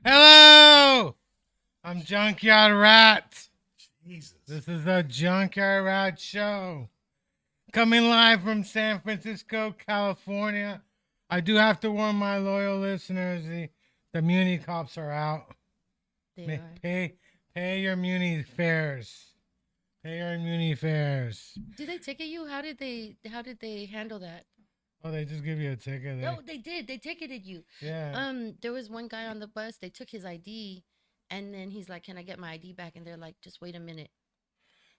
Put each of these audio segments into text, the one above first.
Hello! I'm Junkyard Rat. Jesus. This is the Junkyard Rat Show. Coming live from San Francisco, California. I do have to warn my loyal listeners, the Muni cops are out. Pay your Muni fares. Pay your Muni fares. Did they ticket you? How did they handle that? Oh, they just give you a ticket. No, they did. They ticketed you. Yeah. There was one guy on the bus. They took his ID, and then he's like, "Can I get my ID back?" And they're like, "Just wait a minute."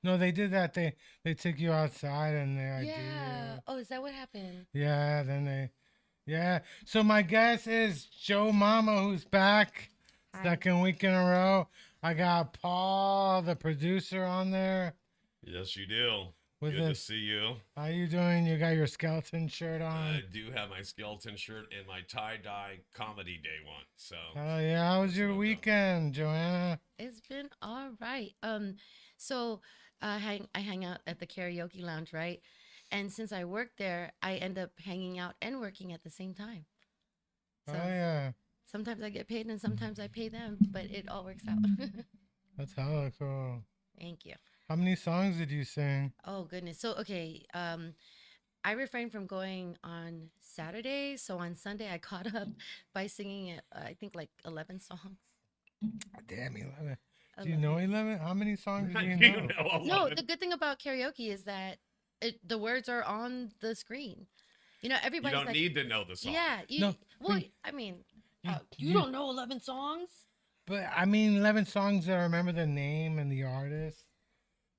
No, they did that. They took you outside and they ID Yeah. you. Oh, is that what happened? Yeah, then they... Yeah. So my guest is Joe Mama, who's back. Hi. Second week in a row. I got Paul, the producer, on there. Yes, you do. With Good to this- see you. How you doing? You got your skeleton shirt on. I do have my skeleton shirt and my tie-dye comedy day one. So Oh yeah. How was That's your what I'm doing. weekend, Joanna? It's been all right. So I hang out at the karaoke lounge, right? And since I work there, I end up hanging out and working at the same time. So Oh yeah. sometimes I get paid and sometimes I pay them, but it all works out. That's hella cool. Thank you. How many songs did you sing? Oh goodness. So okay, I refrained from going on Saturday. So on Sunday, I caught up by singing I think like 11 songs. Damn, 11. Do 11. you know 11? How many songs do you You know? know a No, lot. the good thing about karaoke is that the words are on the screen. You know, You everybody's don't like, need to know the song. yeah. No, Well, but I mean, you- you you- don't know 11 songs. But I mean, 11 songs that I remember the name and the artist.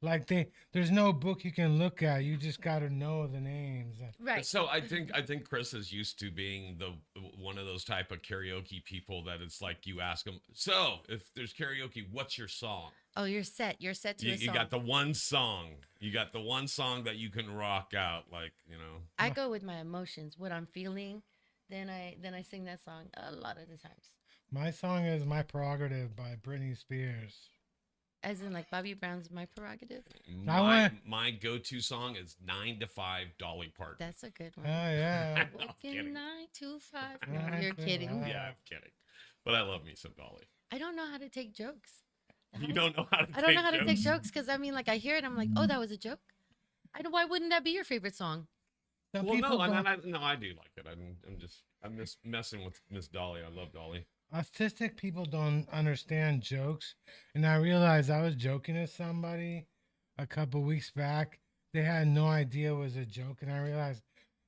Like there's no book you can look at. You just got to know the names. Right. So I think Chris is used to being the one of those type of karaoke people that it's like you ask them. So if there's karaoke, what's your song? Oh, you're set. You're set to a You song. got the one song. You got the one song that you can rock out. Like I go with my emotions, what I'm feeling. Then I sing that song a lot of the times. My song is My Prerogative by Britney Spears. As in like Bobby Brown's My Prerogative. My go-to song is 9 to 5 Dolly Parton. That's a good Oh one. yeah. No, I'm Working kidding. 9 to 5. Nine No, you're to kidding. five. Yeah, I'm kidding. But I love me some Dolly. I don't know how to take jokes. You don't know how to I don't know how to take jokes because I mean, like I hear it, I'm like, oh, that was a joke. Why wouldn't that be your favorite song? Some Well, people no, don't- I do like it. I'm just messing with Miss Dolly. I love Dolly. autistic people don't understand jokes, and I realized I was joking to somebody a couple weeks back. They had no idea it was a joke, and I realized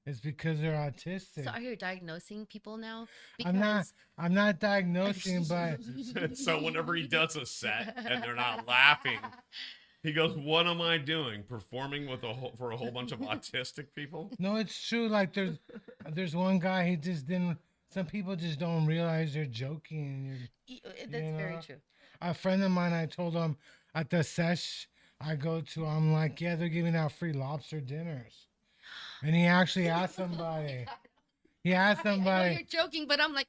it's because they're autistic. So are you diagnosing people now? I'm not diagnosing, but So whenever he does a set and they're not laughing, he goes, "What am I doing? Performing with for a whole bunch of autistic people?" no, it's true. Like there's one guy, he just didn't. Some people just don't realize they're joking. That's you very know? true. A friend of mine, I told him at the sesh I go to, I'm like, yeah, they're giving out free lobster dinners. And he actually asked somebody. He asked I know somebody. you're joking, but I'm like,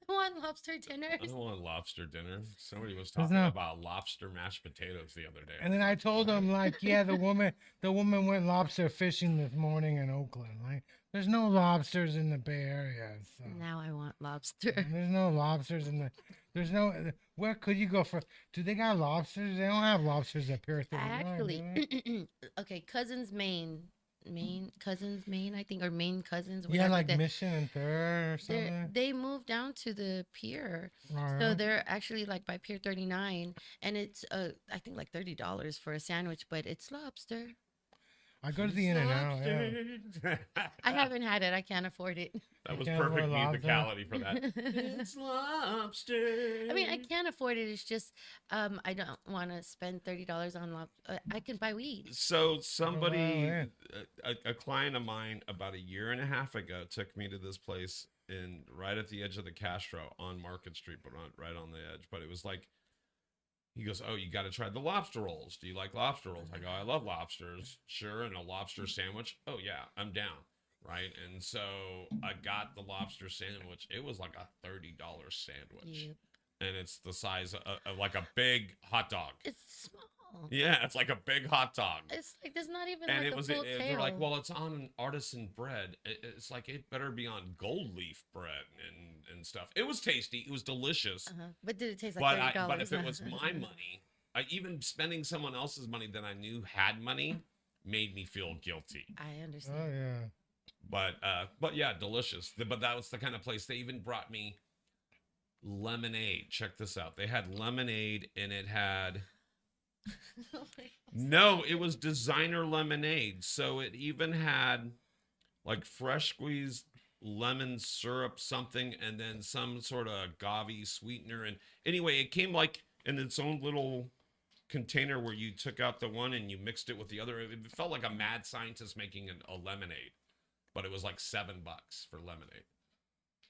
I want lobster dinners. I don't want lobster dinner. Somebody was There's talking no- about lobster mashed potatoes the other day. And then I told him, like, yeah, the woman went lobster fishing this morning in Oakland. Like, there's no lobsters in the Bay Area. So. Now I want lobster. There's no lobsters in the. There's no. Where could you go for? Do they got lobsters? They don't have lobsters up here. Actually, okay, Cousins, Maine Maine, I think, or Maine cousins. Yeah, Whatever. like That Mission and Third or something. they moved down to the pier, All so right. they're actually like by Pier 39, and it's I think like $30 for a sandwich, but it's lobster. I go to the In and Out. Yeah. Lobster. I haven't had it. I can't afford it. That You was can't afford perfect lobster? musicality for that. It's lobster. I mean, I can't afford it. It's just I don't want to spend $30 on lobster. I can buy weed. So somebody, Wow, a client of mine, about a year and a half ago, took me to this place in right at the edge of the Castro on Market Street, but right on the edge. But it was like, he goes, "Oh, you got to try the lobster rolls. Do you like lobster rolls?" I go, "I love lobsters, sure." And a lobster sandwich. Oh yeah, I'm down. Right. And so I got the lobster sandwich. It was like a $30 sandwich. Yep. And it's the size of like a big hot dog. It's small. Yeah, it's like a big hot dog. It's like there's not even And like it a was, full they're tail. like, well, it's on an artisan bread. It's like, it better be on gold leaf bread and stuff. It was tasty. It was delicious. But did it taste like $30? But if it was my money, even spending someone else's money that I knew had money made me feel guilty. I understand. Oh yeah. But yeah, delicious. But that was the kind of place they even brought me lemonade. Check this out. They had lemonade and it had no, it was designer lemonade. So it even had like fresh squeezed lemon syrup something and then some sort of agave sweetener. And anyway, it came like in its own little container where you took out the one and you mixed it with the other. It felt like a mad scientist making a lemonade. But it was like $7 for lemonade.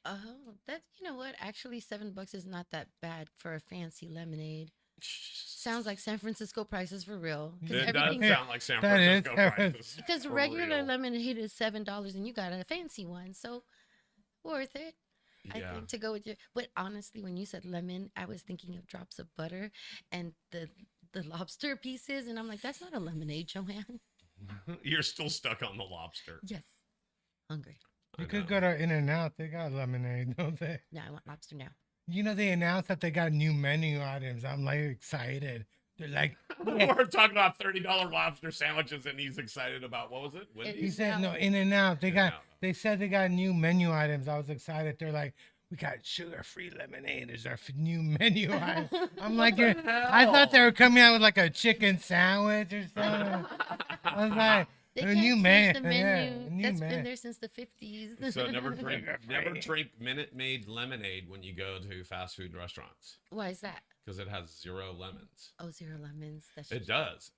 Oh, that you know what? Actually, $7 is not that bad for a fancy lemonade. Sounds like San Francisco prices for real. It does sound like San That is- Francisco prices. Because for regular real. lemonade is $7, and you got a fancy one, so worth it. I Yeah. think to go with your. But honestly, when you said lemon, I was thinking of drops of butter and the lobster pieces, and I'm like, that's not a lemonade, Joanne. You're still stuck on the lobster. Yes, hungry. You I could know. go to In and Out. They got lemonade, don't they? No, I want lobster now. You know, they announced that they got new menu items. I'm like excited. They're like, We're talking about $30 lobster sandwiches, and he's excited about what was it? he Wendy's? said, no, In and Out. They got, In-N-Out. they said they got new menu items. I was excited. They're like, we got sugar-free lemonade is our new menu item. I'm like, What the I thought they hell? were coming out with like a chicken sandwich or something. I was like, They a can't new change man. the Yeah, menu. a new That's man. been there since the 50s. So never drink Sugar-free. Minute Maid lemonade when you go to fast food restaurants Why is that? because it has 0 lemons. Oh, zero lemons. That's It does,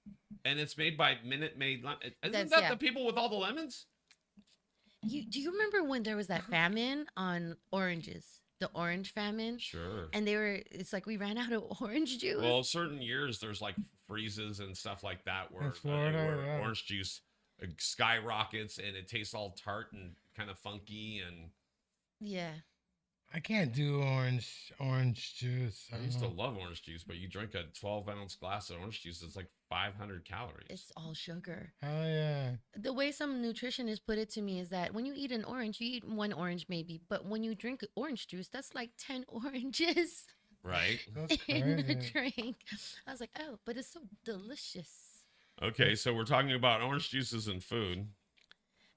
and it's made by Minute Maid. Isn't That's- that yeah. the people with all the lemons? Do you remember when there was that famine on oranges? The orange famine? Sure. And it's like we ran out of orange juice. Well, certain years there's like freezes and stuff like that where, Florida, where yeah. orange juice skyrockets and it tastes all tart and kind of funky. And yeah. I can't do orange juice. I used to love orange juice, but you drink a 12-ounce glass of orange juice, it's like 500 calories. It's all sugar. Hell yeah. The way some nutritionists put it to me is that when you eat an orange, you eat one orange maybe, but when you drink orange juice, that's like 10 oranges Right? That's in the crazy. drink. I was like, oh, but it's so delicious. Okay, so we're talking about orange juices and food.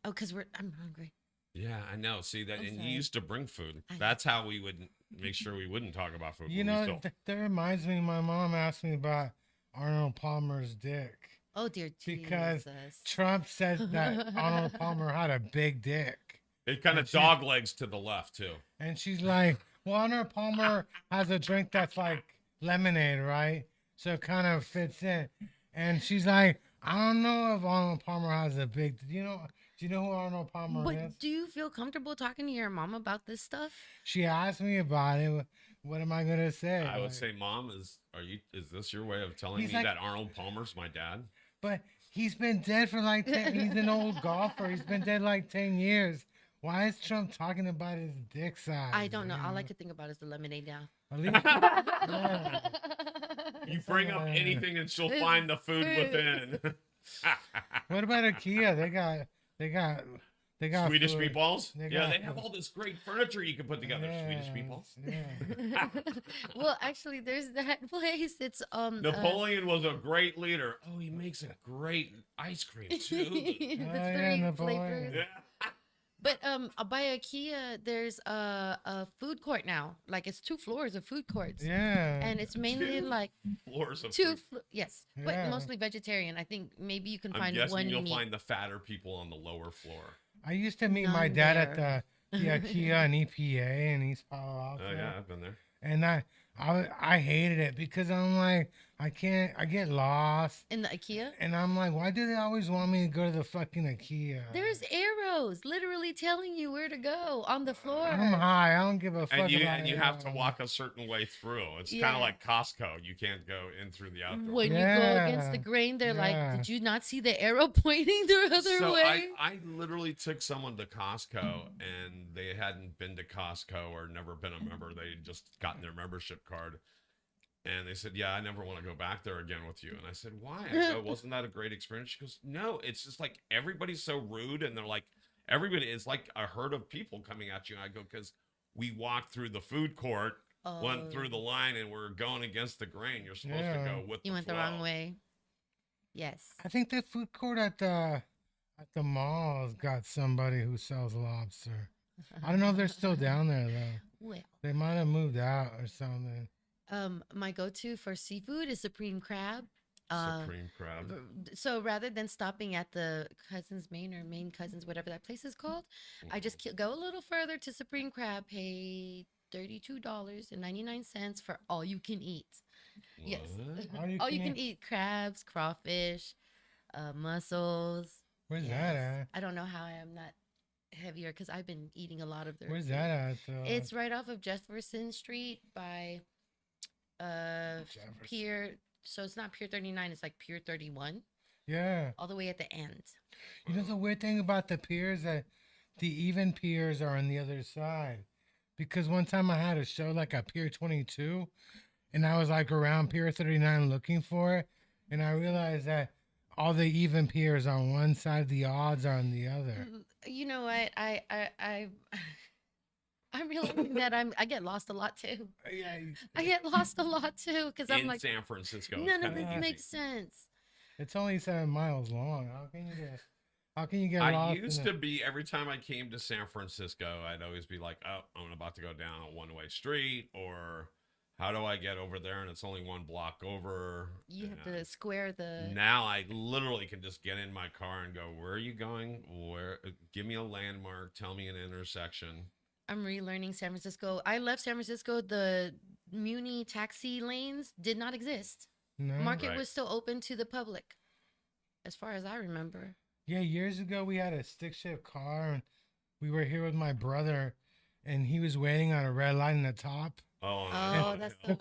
Oh, because I'm hungry. Yeah, I know. See that, I'm and sorry. you used to bring food. I- That's how we would make sure we wouldn't talk about food. You but we know, still- that reminds me. My mom asked me about Arnold Palmer's dick Oh, dear because Jesus. Trump said that Arnold Palmer had a big dick, it kind of and she- dog legs to the left too. and she's like, "Well, Arnold Palmer has a drink that's like lemonade, right? So it kind of fits in." And she's like, "I don't know if Arnold Palmer has a big. Do you know who Arnold Palmer is?" But do you feel comfortable talking to your mom about this stuff? She asked me about it. What am I gonna say? I would Like, say, Mom, is this your way of telling He's me like- that Arnold Palmer's my dad? but he's been dead for like 10. He's an old golfer. He's been dead like 10 years. Why is Trump talking about his dick size? I don't know. you All I could think about is the lemonade now. At least, yeah. You bring up anything and she'll Food. find the food Food. within. What about IKEA? They got They got Swedish food. meatballs. They Yeah, got they have food. all this great furniture you can put together. Swedish meatballs. Yeah. Well, actually, there's that place. It's Napoleon was a great leader. Oh, he makes a great ice cream too. the Oh, yeah, three Napoleon. flavors. Yeah. But by IKEA, there's a food court now. Like it's 2 floors of food courts, Yeah. and it's mainly Two like floors of two. food. Yes, Yeah. but mostly vegetarian. I think maybe you can I'm find guessing one you'll meat. find the fatter people on the lower floor. I used to meet my None dad at there. the IKEA and EPA in East Palo Alto. Oh yeah, I've been there. And I hated it because I'm like, I get lost. In the IKEA, And I'm like, why do they always want me to go to the fucking IKEA? there's arrows literally telling you where to go on the floor. I'm high. I don't give a fuck. And you about have to arrows. walk a certain way through. It's kind Yeah. of like Costco. You can't go in through the outdoor. When you go against the Yeah. grain, they're Yeah. like, "Did you not see the arrow pointing the other So way?" I literally took someone to Costco and they hadn't been to Costco or never been a member. They had just gotten their membership card. And they said, yeah, I never want to go back there again with you. And I said, why? I go, wasn't that a great experience? She goes, no, it's just like everybody's so rude. And they're like, everybody is like a herd of people coming at you. And I go, because we walked through the food court, went through the line, and we're going against the grain. You're supposed to go with You the went flow. the wrong way. Yes. I think the food court at the mall's got somebody who sells lobster. I don't know if they're still down there though. Well, They might have moved out or something. my go-to for seafood is supreme crab. Supreme crab. So rather than stopping at the Cousins Main or Main Cousins, whatever that place is called, I just go a little further to Supreme Crab, pay $32.99 for all you can eat. Yes. What? All you can eat crabs, crawfish, mussels. Where's Yes. that at? I don't know how I am not heavier because I've been eating a lot of their Where's food. that at though? It's right off of Jefferson Street by Jefferson. Pier. So it's not Pier 39, it's like Pier 31, Yeah. all the way at the end. You know the weird thing about the piers that the even piers are on the other side. Because one time I had a show like at Pier 22 and I was like around Pier 39 looking for it and I realized that all the even piers on one side, the odds are on the other. You know what? I'm realizing that I get lost a lot too. Yeah, I get lost a lot too because I'm In like, San Francisco. it's none of kinda this easy. makes sense. it's only 7 miles long. How can you get I lost? used to be, every time I came to San Francisco, I'd always be like, oh, I'm about to go down a one-way street, or how do I get over there? And it's only 1 block over. You have And to square the. now I literally can just get in my car and go, where are you going? Where? Give me a landmark. Tell me an intersection. I'm relearning San Francisco. I left San Francisco. The Muni taxi lanes did not exist. No. Market Right. was still open to the public, as far as I remember. Yeah, years ago we had a stick shift car and we were here with my brother and he was waiting on a red light in the top. Oh, Oh, no, that's no.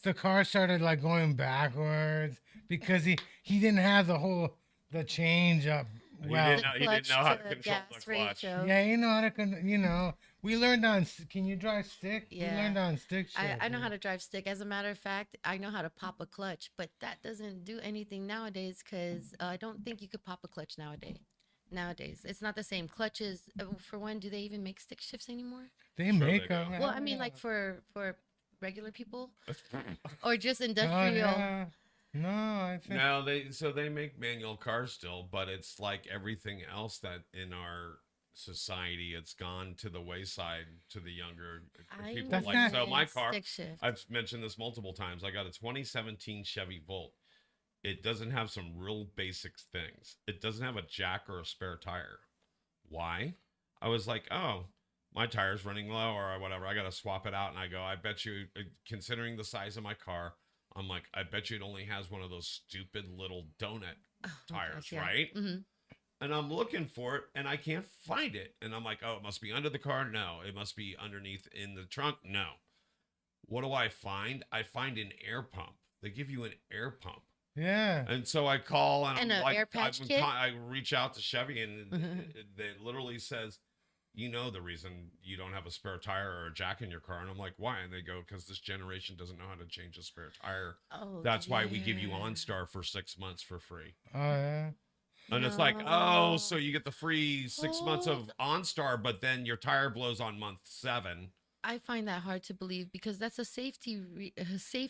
The car started like going backwards because he didn't have the change up He well. didn't know how to control the gas clutch. ratio. Yeah, you know how to we learned on can you drive stick? Yeah. We learned on stick shift. I know how to drive stick. As a matter of fact, I know how to pop a clutch, but that doesn't do anything nowadays because I don't think you could pop a clutch nowadays. It's not the same. Clutches, for one, do they even make stick shifts anymore? They Sure make they them. do. Well, I mean, like for regular people Oh, or just Oh, industrial. yeah. No, I think No, they make manual cars still, but it's like everything else that in our society, it's gone to the wayside to the younger I people. That's Like not- so, my car. stick shift. I've mentioned this multiple times. I got a 2017 Chevy Volt. It doesn't have some real basic things. It doesn't have a jack or a spare tire. Why? I was like, oh, my tire's running low or whatever. I got to swap it out. And I go, I bet you, considering the size of my car, I'm like, I bet you it only has one of those stupid little donut Oh, my tires, gosh, yeah. right? Mhm. And I'm looking for it and I can't find it. And I'm like, oh, it must be under the car. No, it must be underneath in the trunk. No. What do I find? I find an air pump. They give you an air pump. yeah. And so I call and, And I'm a like, air patch kit? I reach out to Chevy and Mhm. it literally says, you know, the reason you don't have a spare tire or a jack in your car. And I'm like, why? And they go, because this generation doesn't know how to change a spare tire. Oh, That's why we give you yeah. OnStar for 6 months for free. Oh yeah. And it's like, oh, No. so you get the free 6 months of Hold- OnStar, but then your tire blows on month 7. I find that hard to believe because that's a safety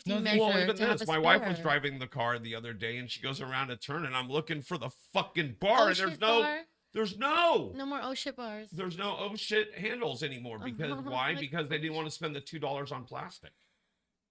No, measure Well, even to have this, a my wife was spare. driving the car the other day, and she goes around a turn, and I'm looking for the fucking bar, Oh and there's shit no, bar. there's no, No more oh shit bars. there's no oh shit handles anymore. Because why? Like, Because they didn't oh want to spend the $2 on plastic.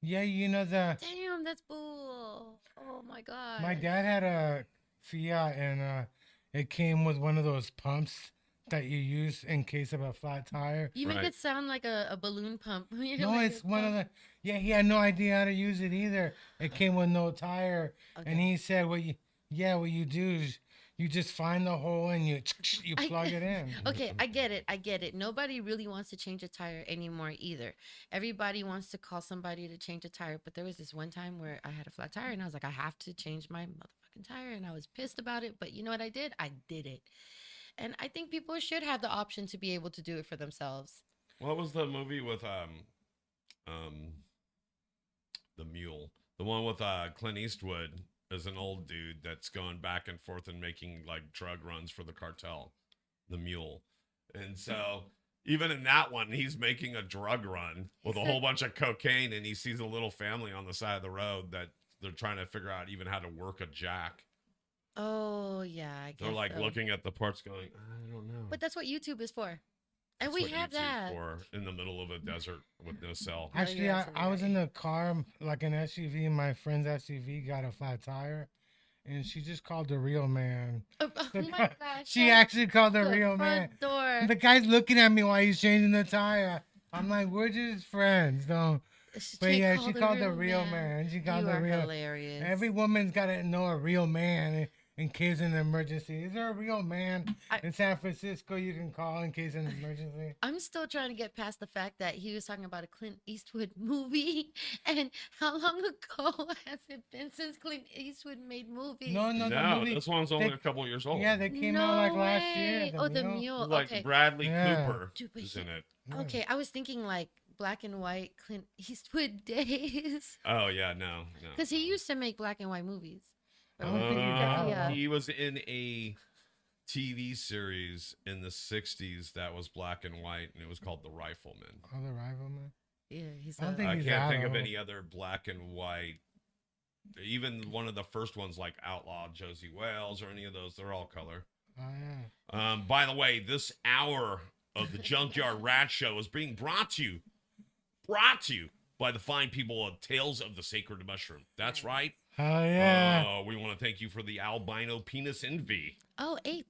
Yeah, you know Damn, that's bull. Oh my god. my dad had a Fiat and it came with one of those pumps that you use in case of a flat tire. You make Right. it sound like a balloon pump. You're No, like it's a one of pump. the. Yeah, he had no idea how to use it either. It came with no tire, and Okay. he said, what you do is you just find the hole and you you I- plug it in." Okay, I get it. I get it. Nobody really wants to change a tire anymore either. Everybody wants to call somebody to change a tire. But there was this one time where I had a flat tire and I was like, I have to change my motherfucking tire. And I was pissed about it. But you know what I did? I did it. And I think people should have the option to be able to do it for themselves. What was the movie with the mule? The one with Clint Eastwood as an old dude that's going back and forth and making like drug runs for the cartel. The mule. And so even in that one, he's making a drug run with a whole bunch of cocaine, and he sees a little family on the side of the road that they're trying to figure out even how to work a jack. Oh, yeah. I guess They're like so. looking at the parts going, I don't know. But that's what YouTube is for. And That's we what have YouTube's that. for in the middle of a desert with no cell. No, Actually, you're I absolutely was right. in the car, like an SUV. My friend's SUV got a flat tire, and she just called the real man. Oh, The my car- gosh. she that's actually called the the real man. front door. The guy's looking at me while he's changing the tire. I'm like, we're just friends, though. But yeah, she called the real man. She called You the are real. hilarious. Every woman's got to know a real man in case of an emergency. Is there a real man I- in San Francisco you can call in case of an emergency? I'm still trying to get past the fact that he was talking about a Clint Eastwood movie. And how long ago has it been since Clint Eastwood made movies? No, the No, movie. this one's only they- a couple years old. Yeah, they came out like last year. way. Oh, the mule. Like Okay. Bradley Yeah. Cooper Dude, but is he- in it. Yeah. Okay, I was thinking like black and white Clint Eastwood days. Oh yeah, no. Because he used to make black and white movies. I don't think he got Yeah. He was in a TV series in the 60s that was black and white, and it was called The Rifleman. Oh, the Rifleman. Yeah, he's I don't a- think I he's can't that think of old. any other black and white. Even one of the first ones like Outlaw Josie Wales or any of those, they're all color. Oh, yeah. By the way, this hour of the Junkyard Rat Show is being brought to you by the fine people of Tales of the Sacred Mushroom. That's right. Oh, yeah. We want to thank you for the albino penis envy. Oh, ape.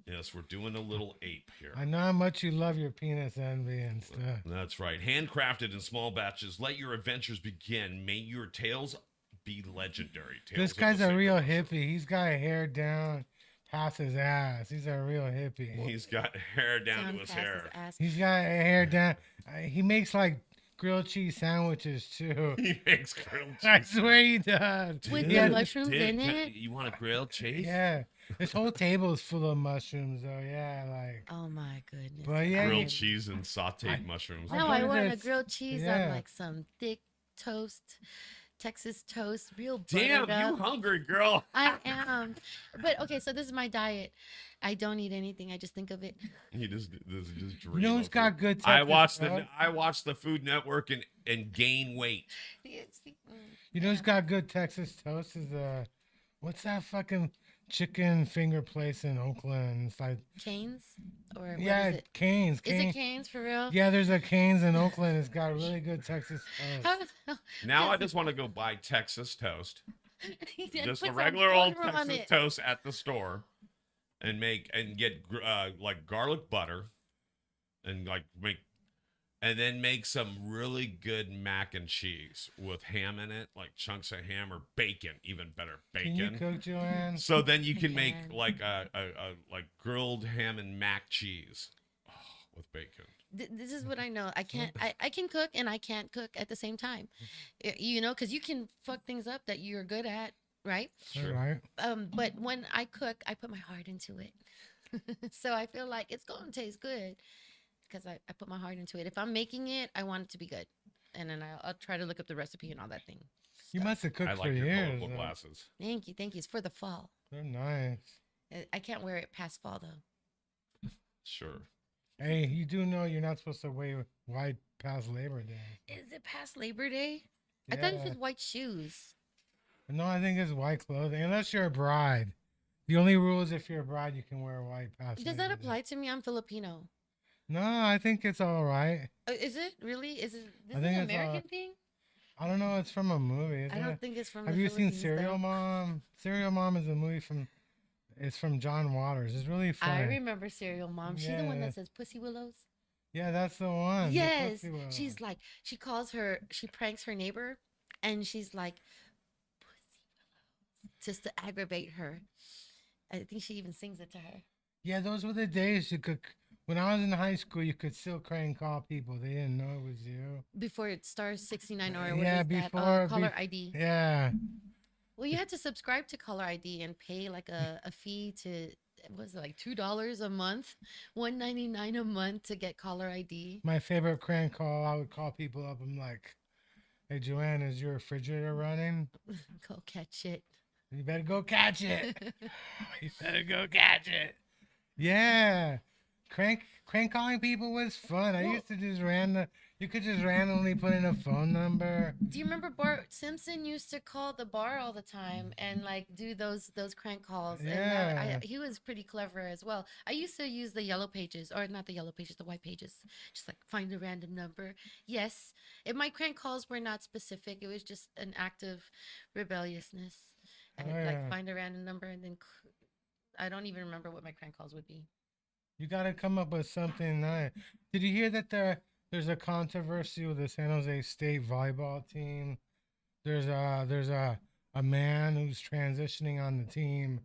Yes, we're doing a little ape here. I know how much you love your penis envy and stuff. That's right. Handcrafted in small batches. Let your adventures begin. May your tales be legendary. Tales This of guy's the a Sacred real Mushroom. hippie. He's got hair down past his ass. He's a real hippie. He's got hair down Down to his past hair. ass. He's got hair down. He makes like grilled cheese sandwiches too. He makes grilled cheese. I swear he does. With Yeah, the mushrooms in Can- it? You want a grilled cheese? Yeah, this whole table is full of mushrooms though. Yeah, like. Oh my goodness. But yeah, Grilled you- cheese and sauteed mushrooms. I No, go I to want a this- grilled cheese on yeah. like some thick toast, Texas toast, real Damn, buttered you up. hungry girl. I am. But okay, so this is my diet. I don't eat anything. I just think of it. He just You dream know who's of got it. good. I Texas watched toast? the Food Network and gain weight. You know who's got good Texas toast is what's that fucking chicken finger place in Oakland? It's like Canes? Or what yeah, is it? Canes. Is it Canes for real? Yeah, there's a Canes in Oakland. It's got really good Texas toast. How the hell? Now I just want to go buy Texas toast, He did just put a some regular old butter on Texas it. toast at the store, and get like garlic butter, and then make some really good mac and cheese with ham in it, like chunks of ham or bacon, even better, Can you bacon. cook, Joanne? So then you can make can. like a like grilled ham and mac cheese with bacon. This is what I know. I can't. I can cook and I can't cook at the same time. You know, because you can fuck things up that you're good at, right? Sure. All right. But when I cook, I put my heart into it. So I feel like it's gonna taste good because I put my heart into it. If I'm making it, I want it to be good, and then I'll try to look up the recipe and all that thing. You stuff. must have cooked I for like your years. colorful though. glasses. Thank you. It's for the fall. They're nice. I can't wear it past fall though. Sure. Hey, you do know you're not supposed to wear white past Labor Day. Is it past Labor Day? I thought it Yeah. was white shoes. No, I think it's white clothing. Unless you're a bride. The only rule is if you're a bride, you can wear white past Does Labor that Day. apply to me? I'm Filipino. No, I think it's all right. Is it really? Is it this I is think an it's, American thing? I don't know. It's from a movie. Isn't I don't it? think it's from Have the you seen Philippines, Serial though. Mom? Serial Mom is a movie from. It's from John Waters. It's really I funny. remember Serial Mom. She the one Yeah. that says Pussy Willows? Yeah, that's the one. the Yes. Pussy Willow. She's like, she pranks her neighbor and she's like, Pussy Willows, just to aggravate her. I think she even sings it to her. Yeah, those were the days you could. When I was in high school, you could still crank call people. They didn't know it was you. Before it stars 69 or what Yeah, is that? before Caller bef- ID. Yeah, Well, you had to subscribe to Caller ID and pay like a fee to, was it like $2 a month, $1.99 a month to get Caller ID. my favorite crank call. I would call people up. I'm like, "Hey, Joanne, is your refrigerator running? Go catch it. You better go catch it. You better go catch it." Yeah, crank calling people was fun. I Well- used to just random. You could just randomly put in a phone number. Do you remember Bart Simpson used to call the bar all the time and like do those crank calls? And Yeah. he was pretty clever as well. I used to use the yellow pages, or not the yellow pages, the white pages. Just like find a random number. Yes, if my crank calls were not specific, it was just an act of rebelliousness. I'd Oh, yeah. like find a random number and then I don't even remember what my crank calls would be. You got to come up with something nice. Did you hear that there's a controversy with the San Jose State volleyball team? There's a man who's transitioning on the team,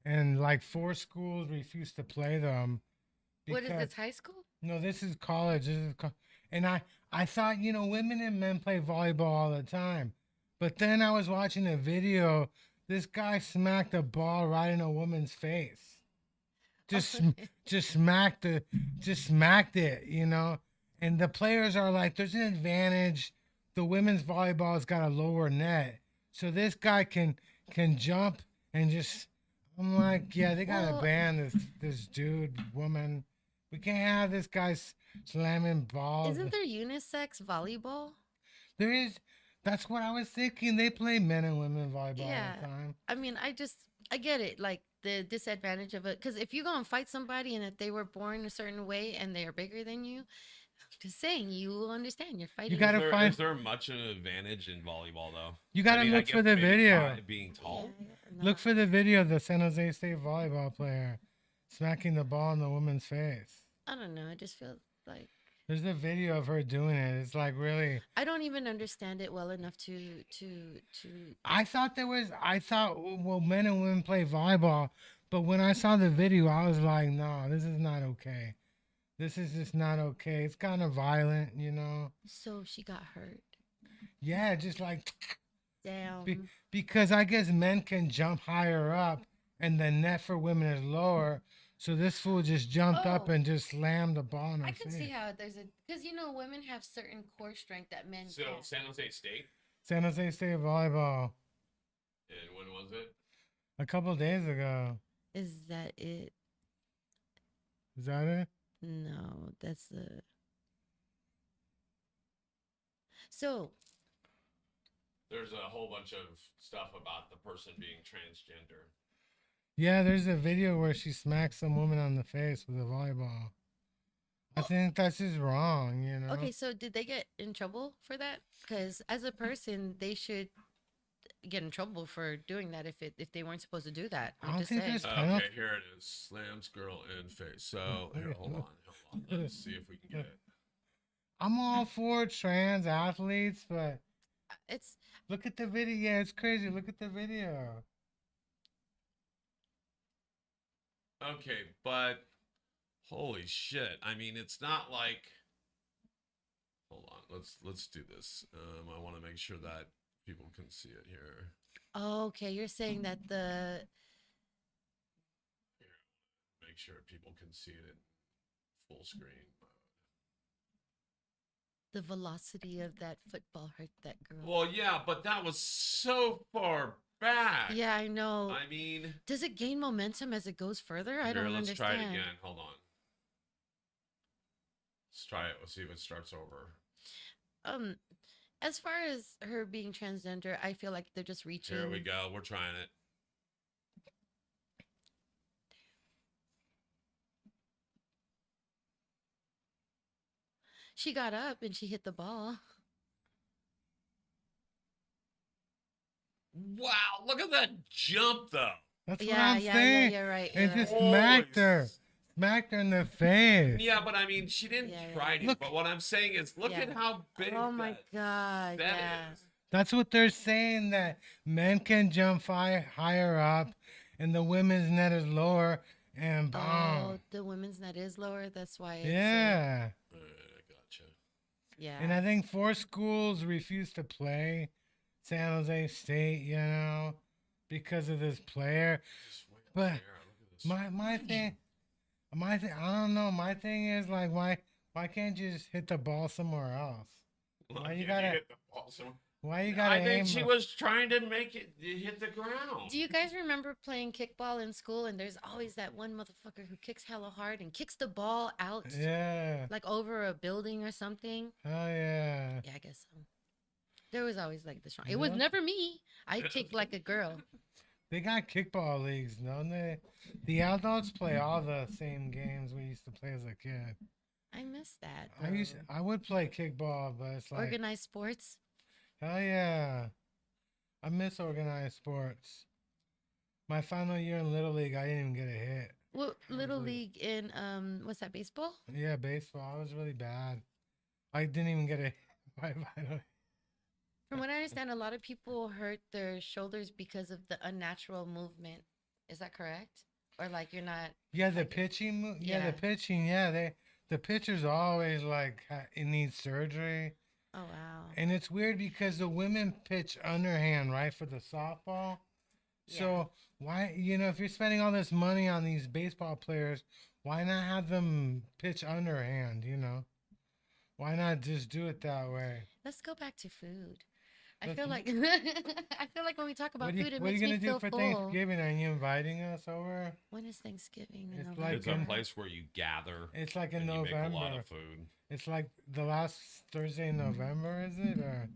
and like four schools refuse to play them. What is because- this, high school? No, this is college. And I thought, women and men play volleyball all the time, but then I was watching a video. This guy smacked a ball right in a woman's face. Just just smacked it. And the players are like, there's an advantage. The women's volleyball's got a lower net, so this guy can jump and just. I'm like, yeah, they gotta Well- ban this woman. We can't have this guy slamming balls. Isn't there unisex volleyball? There is. That's what I was thinking. They play men and women volleyball Yeah. all the time. I mean, I get it, like the disadvantage of it. Because if you go and fight somebody and if they were born a certain way and they are bigger than you, I'm just saying, you will understand. You're fighting. gotta find- Is there much an advantage in volleyball though? You gotta I look guess for the maybe video. Being tall. Look for the video of the San Jose State volleyball player smacking the ball in the woman's face. I don't know. I just feel like There's a video of her doing it. It's like really. I don't even understand it well enough to. I thought well, men and women play volleyball, but when I saw the video, I was like, no, this is not okay. This is just not okay. It's kind of violent. So she got hurt. Yeah, just like Damn. because I guess men can jump higher up, and the net for women is lower. So this fool just jumped up Oh. and just slammed the ball in her I can face. see how there's because women have certain core strength that men So can't. San Jose State. San Jose State volleyball And when was it? a couple of days ago. Is that it? Is that it? No, that's the. So There's a whole bunch of stuff about the person being transgender. Yeah, there's a video where she smacks some woman on the face with a volleyball. I think that's just wrong. okay, so did they get in trouble for that? Because as a person, they should get in trouble for doing that if they weren't supposed to do that. I I'm don't just think saying. there's- Okay, Penalty? here it is. Slams girl in face. So here, hold on. Let's see if we can get it. I'm all for trans athletes, but It's look at the video. Yeah, it's crazy. Look at the video. Okay, but holy shit! I mean, it's not like. Hold on. Let's do this. I want to make sure that people can see it here. okay. You're saying that the Make sure people can see it in full screen mode. velocity of that football hurt that girl. Well, yeah, but that was so far back. Yeah, I know. I mean, Does it gain momentum as it goes further? I here, don't let's try it understand. again. Hold on. Let's try it. Let's see if it starts over. Um, as far as her being transgender, I feel like they're just reaching. Here we go. We're trying it. She got up and she hit the ball. Wow, look at that jump, though. That's what Yeah, I'm yeah, saying. yeah. You're right. It You're just right. smacked her. Holy Smacked her in the face. Yeah, but I mean, she didn't Yeah, yeah, try yeah. to. Look. But what I'm saying is, look Yeah. at how big Oh my that god. that Yeah. is. That's what they're saying, that men can jump higher up and the women's net is lower and Oh, bomb. the women's net is lower. That's why it's Yeah. I gotcha. yeah. And I think 4 schools refused to play San Jose State, because of this player. Just wait But there. Look at this. my thing, I don't know. My thing is like, why can't you just hit the ball somewhere else? Why you gotta- hit the ball so- Why you gotta I think aim? she was trying to make it hit the ground. Do you guys remember playing kickball in school? And there's always that one motherfucker who kicks hella hard and kicks the ball out Yeah. like over a building or something. Oh yeah. Yeah, I guess so. There was always like the strong. It was Yeah. never me. I kicked like a girl. They got kickball leagues, don't they? The adults play all the same games we used to play as a kid. I miss that. I would play kickball, but it's like, Organized sports. hell yeah. I miss organized sports. My final year in Little League, I didn't even get a hit. Well, little Really? league in what's that, baseball? Yeah, baseball. I was really bad. I didn't even get a hit. My final. From what I understand, a lot of people hurt their shoulders because of the unnatural movement. Is that correct? Or like you're not. Yeah, the Like- pitching. Yeah, Yeah. the pitching. Yeah, the pitchers always like it needs surgery. Oh wow. And it's weird because the women pitch underhand, right, for the softball. So why, if you're spending all this money on these baseball players, why not have them pitch underhand? Why not just do it that way? Let's go back to food. I Let's- feel like I feel like when we talk about food, it what are makes you me gonna do feel for full. Thanksgiving? Are you inviting us over? When is Thanksgiving? In It's November? like It's a in- place where you gather It's like in and you make a lot November. of food. It's like the last Thursday in November, is it? Or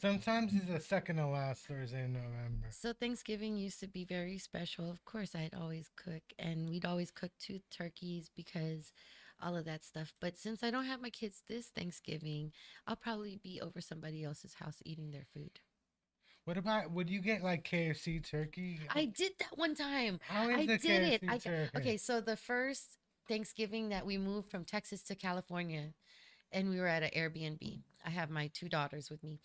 sometimes it's the second to last Thursday in November. So Thanksgiving used to be very special. Of course, I'd always cook, and we'd always cook 2 turkeys because all of that stuff. But since I don't have my kids this Thanksgiving, I'll probably be over somebody else's house eating their food. What about, would you get like KFC turkey? I did that one time. How is I the did it. KFC turkey? Okay, so the first Thanksgiving that we moved from Texas to California, and we were at an Airbnb. I have my 2 daughters with me.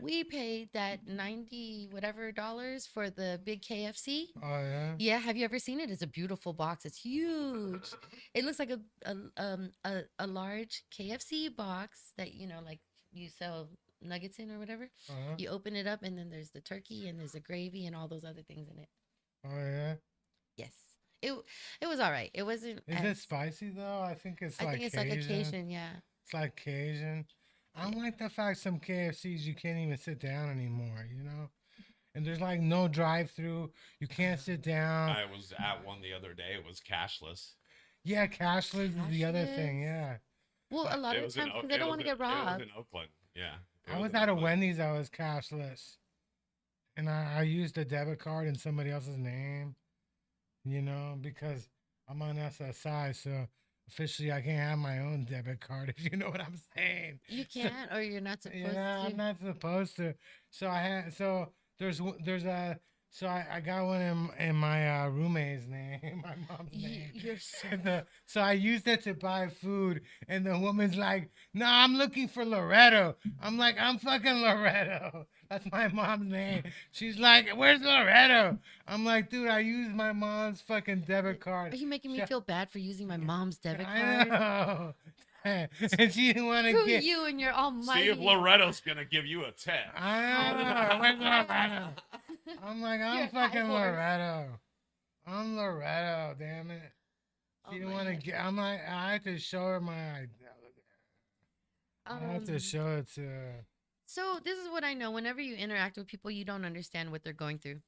We paid that 90 whatever dollars for the big KFC. Oh yeah. Yeah, have you ever seen it? It's a beautiful box. It's huge. It looks like a large KFC box that like you sell nuggets in or whatever. Uh-huh. You open it up and then there's the turkey and there's the gravy and all those other things in it. Oh yeah. Yes. It was all right. It wasn't Is it as, spicy though? I think it's I like think it's Cajun. like occasion, yeah. It's like Cajun. I don't like the fact some KFCs you can't even sit down anymore. And there's like no drive-through. You can't sit down. I was at one the other day. It was cashless. Yeah, cashless is the other thing. Cashless? Yeah. Well, a lot It of was the in times O- 'cause they it don't was want to in- get robbed. It was in Oakland. Yeah. It I was in at a Oakland. Wendy's. I was cashless, and I used a debit card in somebody else's name. Because I'm on SSI, so officially I can't have my own debit card. If you know what I'm saying. You can't or you're not supposed I'm to. not supposed to. So I got one in my roommate's name, my mom's name. You're so So I used it to buy food, and the woman's like, "No, I'm looking for Loretto." I'm like, "I'm fucking Loretto. That's my mom's name." She's like, "Where's Loretto?" I'm like, "Dude, I used my mom's fucking debit card." Are you making me Shut- feel bad for using my mom's debit I card? know. And she didn't want to Who get. you and your almighty. See if Loretto's gonna give you a tip. I know. Where's Loretto? I'm like, I'm You're fucking high horse. Loretto. I'm Loretto, damn it. Oh She didn't my want to God. get. I'm like, I have to show her my. I have to Um, show it to her. So this is what I know. Whenever you interact with people, you don't understand what they're going through.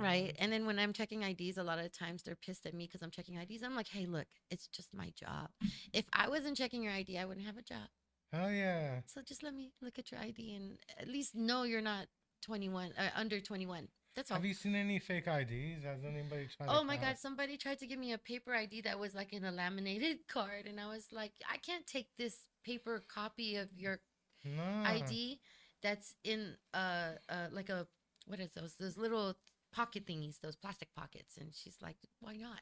Right. And then when I'm checking IDs, a lot of times they're pissed at me because I'm checking IDs. I'm like, hey, look, it's just my job. If I wasn't checking your ID, I wouldn't have a job. Hell yeah. So just let me look at your ID and at least know you're not 21, under 21. That's all. Have you seen any fake IDs? Has anybody tried? Oh my God, somebody tried to give me a paper ID that was like in a laminated card. And I was like, I can't take this paper copy of your No. ID that's in like a, what is those little pocket thingies, those plastic pockets. And she's like, why not?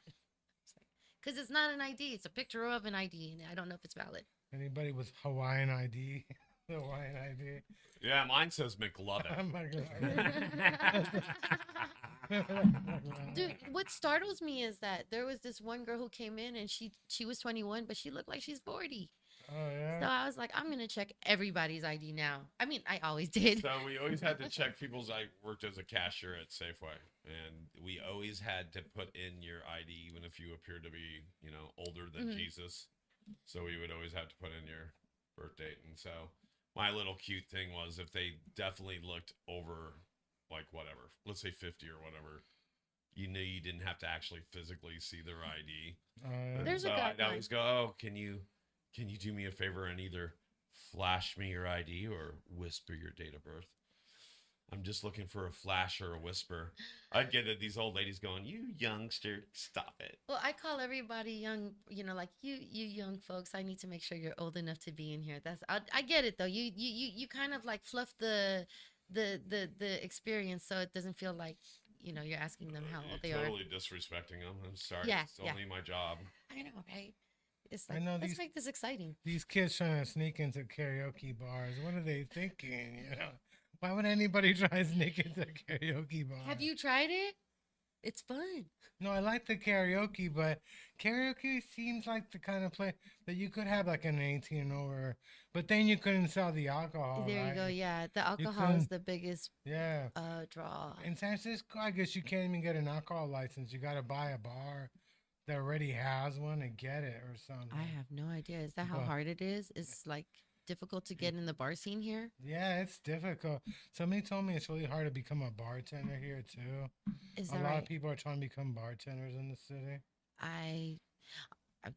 Because it's not an ID. It's a picture of an ID. And I don't know if it's valid. Anybody with Hawaiian ID? Hawaiian ID. Yeah, mine says Oh McLovin. my God. Dude, what startles me is that there was this one girl who came in and she was 21, but she looked like she's 40. Oh So yeah. I was like, I'm gonna check everybody's ID now. I mean, I always did. So we always had to check people's. I worked as a cashier at Safeway, and we always had to put in your ID, even if you appeared to be, older than Jesus. So we would always have to put in your birth date. And so my little cute thing was if they definitely looked over, like whatever, let's say 50 or whatever, you didn't have to actually physically see their ID. And There's a so I'd guideline. always go, oh, can you do me a favor and either flash me your ID or whisper your date of birth? I'm just looking for a flash or a whisper. I'd get it, these old ladies going, you youngster, stop it. Well, I call everybody young, like you young folks. I need to make sure you're old enough to be in here. I get it though. You kind of like fluff the experience so it doesn't feel like you're asking them how old they You're are. totally disrespecting them. I'm sorry. Yeah, It's only my job. I know, right? It's I like, know let's these- make this exciting. These kids trying to sneak into karaoke bars. What are they thinking? Why would anybody try to sneak into a karaoke bar? Have you tried it? It's fun. No, I like the karaoke, but karaoke seems like the kind of place that you could have like an 18 and over, but then you couldn't sell the alcohol. There you right? go. Yeah, the alcohol is couldn't- the biggest Yeah. draw. In San Francisco, I guess you can't even get an alcohol license. You got to buy a bar that already has one and get it or something. I have no idea. Is that how But- hard it is? It's like difficult to get in the bar scene here. Yeah, it's difficult. Somebody told me it's really hard to become a bartender here too. Is A that lot right? of people are trying to become bartenders in the city. I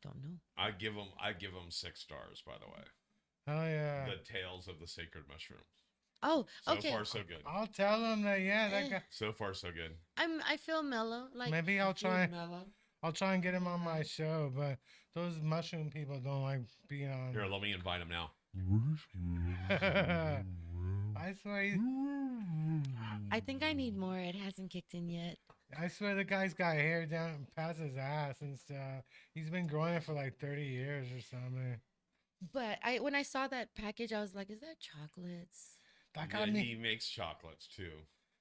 don't know. I give them 6 stars, by the way. Oh yeah. The tales of the sacred mushrooms. Oh, So okay. far, so good. I'll tell them that. Yeah, that Eh. guy. So far, so good. I feel mellow. Like Maybe I'll try. Mellow. I'll try and get him on my show, but those mushroom people don't like being on. Here, let me invite him now. I swear, I think I need more. It hasn't kicked in yet. I swear the guy's got hair down past his ass and stuff. He's been growing it for like 30 years or something. But when I saw that package, I was like, "Is that chocolates?" That Yeah, got me. he makes chocolates too.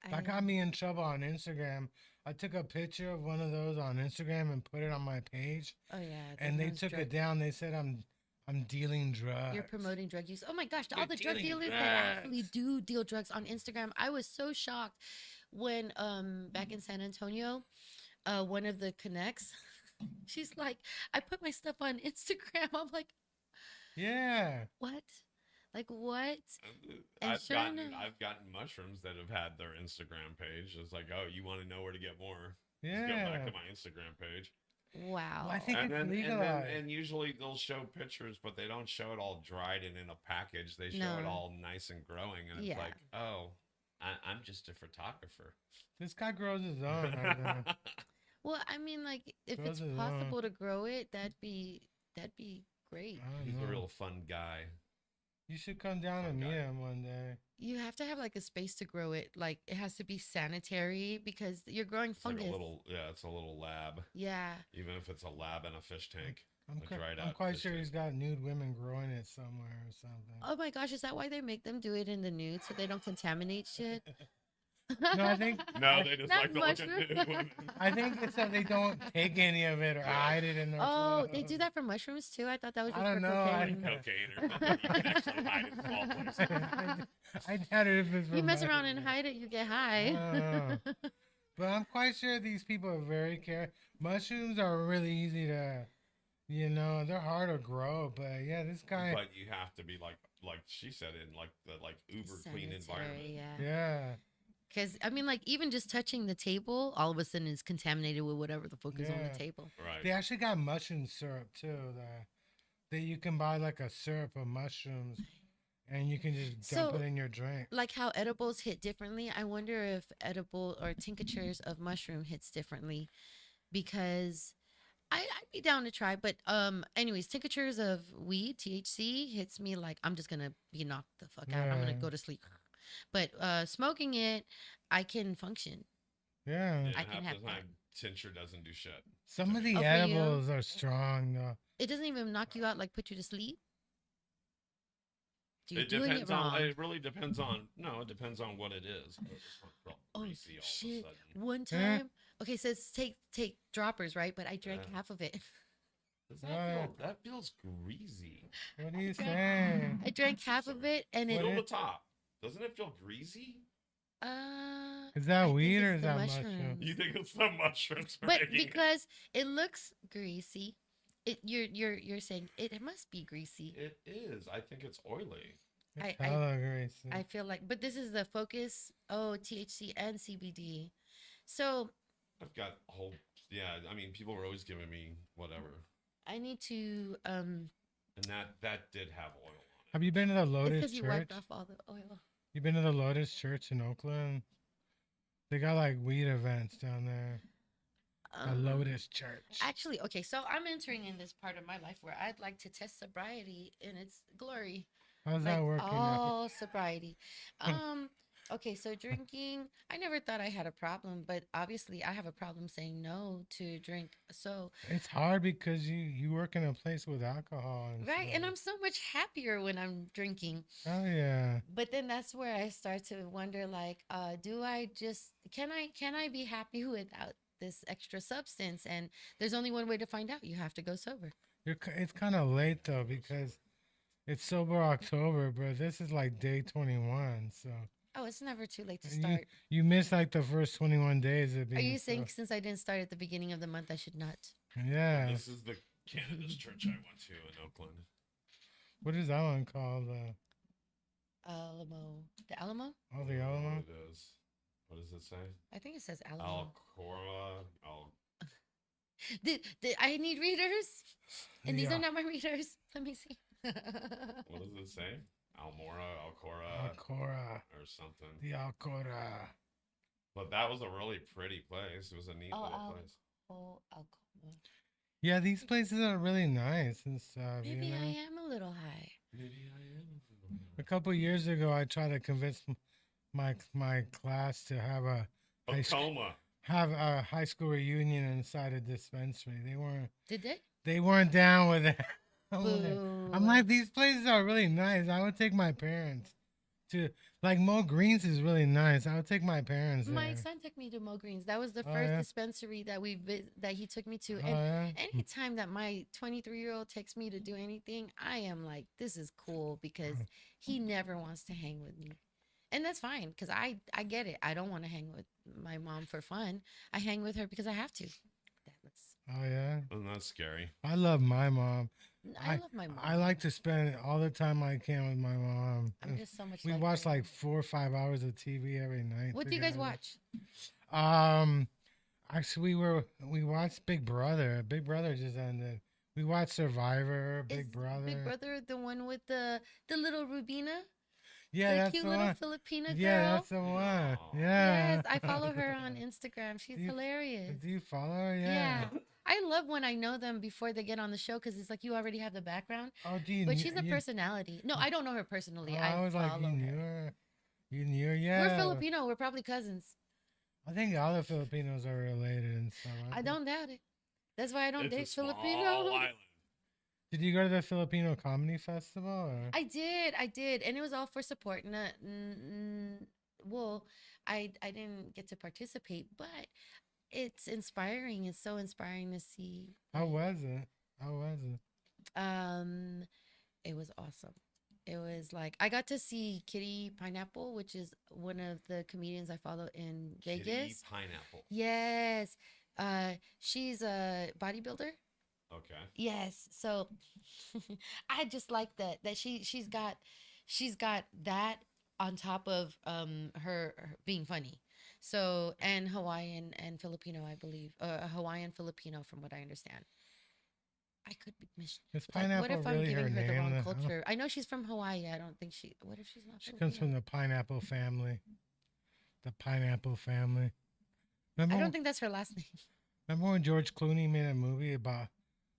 That got me in trouble on Instagram. I took a picture of one of those on Instagram and put it on my page, Oh yeah. and they those took drug- it down. They said I'm dealing drugs. You're promoting drug use. Oh my gosh, all You're the drug dealing dealers that actually drugs. do deal drugs on Instagram. I was so shocked when back in San Antonio, one of the connects, she's like, I put my stuff on Instagram. I'm like, Yeah. what? Like what? And I've sure gotten enough- mushrooms that have had their Instagram page. It's like, oh, you want to know where to get more? Just Yeah. go back to my Instagram page. Wow. Well, I think And it's then, legalized. and usually they'll show pictures, but they don't show it all dried and in a package. They show it No. all nice and growing, and it's Yeah. like, oh, I'm just a photographer. This guy grows his own. I think. Well, I mean, like if Grows it's his own. possible to grow it, that'd be great. I don't He's a know. real fun guy. You should come down and meet Okay. him one day. You have to have like a space to grow it. Like it has to be sanitary because you're growing It's like fungus. a little, it's a little lab, Yeah. even if it's a lab and a fish tank. I'm, A dried I'm out quite fish sure tank. he's got nude women growing it somewhere or something. Oh my gosh, is that why they make them do it in the nude so they don't contaminate shit? No, I think No, they just Not like to look at mushroom. nude women. I think it's that they don't take any of it or hide it in their Oh, they clothes. do that for mushrooms too? I thought that was I just don't for know, I cocaine. don't Cocaine or something. You can actually hide in small places. I doubt it if it's You for mess around and mushrooms. hide it, you get high. But I'm quite sure these people are very care. Mushrooms are really easy to You know, they're hard to grow, but yeah, this guy, But you have to be like she said, in like the uber clean environment. Sanitary, yeah. yeah, Because I mean, like even just touching the table, all of a sudden is contaminated with whatever the fuck is on the yeah. table. Right. They actually got mushroom syrup too. That you can buy like a syrup of mushrooms, and you can just dump it So, in your drink. like how edibles hit differently, I wonder if edible or tinctures of mushroom hits differently because I'd be down to try. But anyways, tinctures of weed, THC, hits me like I'm just gonna be knocked the fuck out. I'm gonna Yeah, go to sleep. But smoking it, I can function. yeah. Yeah, I can half have the fun. time tincture doesn't do shit to Some of me. the Oh, for you, edibles are strong though. it doesn't even knock you out, like put you to sleep. You're It doing it depends on. wrong. It really depends on. No, it depends on what it is. I just want to feel Oh greasy all of a shit! sudden. One Eh, time, okay, so it's take droppers, right? But I drank Yeah. half of it. Does uh, that feels greasy? what are I you drank saying? I drank half of Sorry. it, and What it Feel is? the top. Doesn't it feel greasy? Is that I think weed or it's is the that mushroom? You mushrooms. think it's the mushrooms are But making it? because it looks greasy, you're saying it must be greasy. It is. I think it's oily. It's I hella greasy. I feel like, but this is the focus. Oh, THC and CBD. So I've got a whole. Yeah, I mean, people were always giving me whatever, I need to and that did have oil on Have you been to the It's Lotus because you wiped Church? off all the oil. You been to the Lotus Church in Oakland? They got like weed events down there. The Um, Lotus Church. Actually, okay, so I'm entering in this part of my life where I'd like to test sobriety in its glory, How's like that working out? all sobriety. Okay, so drinking, I never thought I had a problem, but obviously I have a problem saying no to drink. So, It's hard because you work in a place with alcohol and right, and stuff. I'm so much happier when I'm drinking. Oh yeah. But then that's where I start to wonder like, do I just can I be happy without this extra substance? And there's only one way to find out. You have to go sober. It's kind of late though because it's sober October, but this is like day 21. So Oh, it's never too late to and you start. you missed like the first 21 days of Are being you saying so. since I didn't start at the beginning of the month, I should not? Yeah. This is the cannabis church I went to in Oakland. What is that one called? Alamo. The Alamo? Oh, I the don't know Alamo. what it is. What does it say? I think it says Alamo. Alcora. I need readers, and these Yeah. are not my readers. Let me see. What does it say? Almora, Alcora, Alcora. or something. The Alcora. But that was a really pretty place. It was a neat Oh, little place. Alcamo. Yeah, these places are really nice and stuff. Maybe you know? I am a little high. Maybe I am. A couple years ago, I tried to convince my class to high sc- Tacoma. have a high school reunion inside a dispensary. Did they? They weren't down with it. I'm Boo. like, these places are really nice. I would take my parents to like Mo Greens is really nice. I would take my parents there. My son took me to Mo Greens. That was the Oh, first yeah? dispensary that that he took me to. Oh And yeah. anytime that my 23-year-old takes me to do anything, I am like, this is cool because he never wants to hang with me. And that's fine because I get it. I don't want to hang with my mom for fun. I hang with her because I have to. That's, Oh yeah. Isn't that scary? I love my mom. I love my mom. I like to spend all the time I can with my mom. I'm just so much We like watch her. like 4 or 5 hours of TV every night. What do you guys together. watch? Actually, we watched Big Brother. Big Brother just ended. We watched Survivor. Is Big Brother. Big Brother the one with the little Rubina? Yeah, The that's cute the little one. Filipina girl? Yeah, that's the one. Aw. Yeah. Yes, I follow her on Instagram. She's Do you- hilarious. Do you follow her? Yeah. Yeah. I love when I know them before they get on the show because it's like you already have the background. Oh, do you? But kn- she's a you, personality. No, I don't know her personally. Oh, I I was like, follow you knew her. her. You knew her. Yeah. We're Filipino. We're probably cousins. I think all the Filipinos are related and stuff. I don't doubt it. That's why I don't It's a date small Filipino. island. Did you go to the Filipino Comedy Festival? Or? I did, and it was all for support. Well, I didn't get to participate, but it's inspiring. It's so inspiring to see. How was it? How was it? Um, it was awesome. It was like I got to see Kitty Pineapple, which is one of the comedians I follow in Kitty Vegas. pineapple. Yes. She's a bodybuilder. Okay. Yes. So I just like that she's got that on top of her being funny. So and Hawaiian and Filipino, I believe. Hawaiian Filipino from what I understand. I could be Is like what Pineapple if I'm really her giving her the name? wrong Though? culture? I know she's from Hawaii. I don't think she what if she's not She comes Filipino? from the Pineapple family. The Pineapple family. I don't Remember, think that's her last name. remember when George Clooney made a movie about